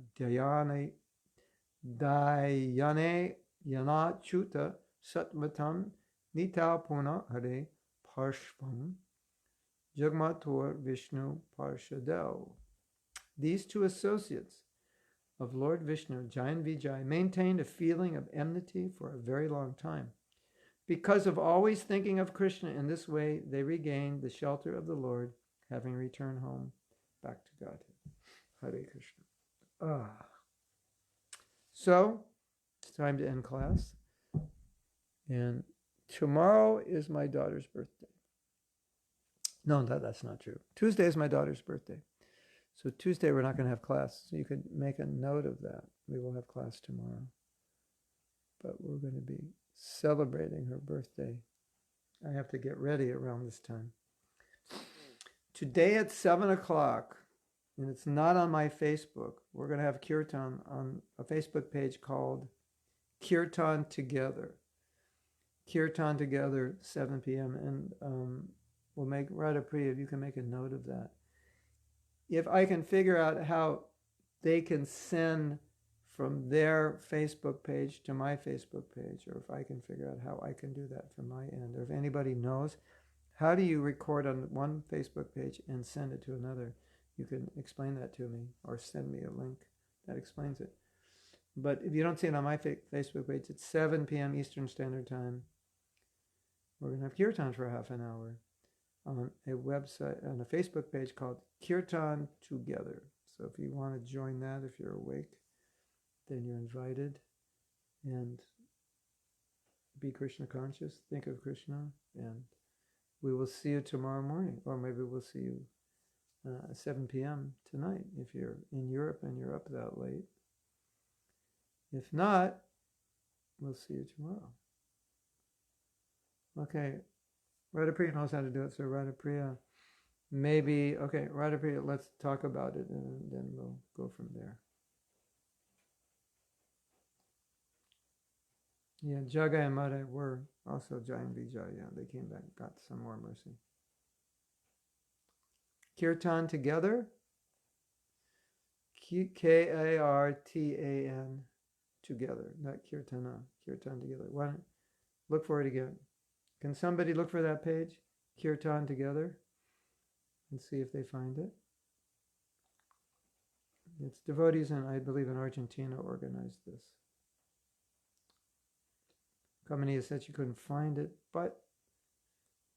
Speaker 1: dayane yana chuta satmatam nita puna hare parshvam jagmatur Vishnu parshadel. These 2 associates of Lord Vishnu, Jai and Vijay, maintained a feeling of enmity for a very long time. Because of always thinking of Krishna in this way, they regained the shelter of the Lord, having returned home back to Godhead. Hare Krishna. So, it's time to end class. And tomorrow is my daughter's birthday. No, that's not true. Tuesday is my daughter's birthday. So Tuesday we're not going to have class. So you could make a note of that. We will have class tomorrow. But we're going to be celebrating her birthday. I have to get ready around this time. Today at 7 o'clock, and it's not on my Facebook, we're going to have Kirtan on a Facebook page called Kirtan Together. Kirtan Together, 7 p.m. And we'll make Radha Priya, if you can make a note of that. If I can figure out how they can send from their Facebook page to my Facebook page, or if I can figure out how I can do that from my end, or if anybody knows, how do you record on one Facebook page and send it to another? you can explain that to me or send me a link that explains it. But if you don't see it on my Facebook page, it's 7 p.m. Eastern Standard Time. We're going to have kirtans for half an hour on a website, on a Facebook page called Kirtan Together. So if you want to join that, if you're awake, then you're invited. And be Krishna conscious, think of Krishna, and we will see you tomorrow morning, or maybe we'll see you at 7 p.m. tonight if you're in Europe and you're up that late. If not, we'll see you tomorrow. Okay, Radhapriya knows how to do it, so Radhapriya, maybe, okay, Radhapriya, let's talk about it, and then we'll go from there. Yeah, Jaga and Mada were also Jain Vijay. Yeah, they came back, got some more mercy. Kirtan together. K-A-R-T-A-N together, not Kirtana. Kirtan together. Why don't look for it again? Can somebody look for that page? Kirtan together, and see if they find it. It's devotees, and I believe in Argentina organized this. Kamini said she couldn't find it, but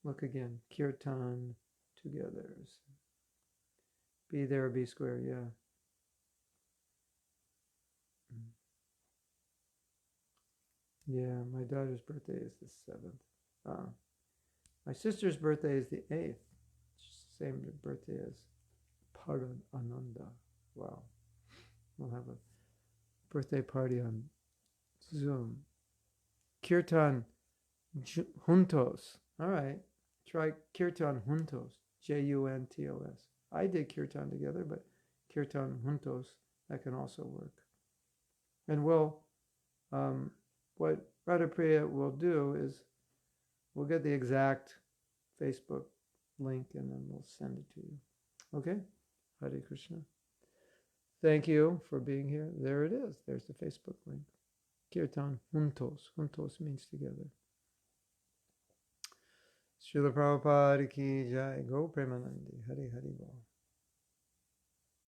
Speaker 1: look again. Kirtan together. Be there or be square, yeah. Yeah, my daughter's birthday is the 7th. My sister's birthday is the 8th. Same birthday as Paran Ananda. Wow. We'll have a birthday party on Zoom. Kirtan juntos. All right. Try Kirtan juntos. Juntos. I did Kirtan together, but Kirtan juntos, that can also work. And we'll, what Radhapriya will do is we'll get the exact Facebook link and then we'll send it to you. Okay? Hare Krishna. Thank you for being here. There it is. There's the Facebook link. Kirtan juntos. Juntos means together. Srila Prabhupada ki jai. Go Premanandi. Hari Hari Bol.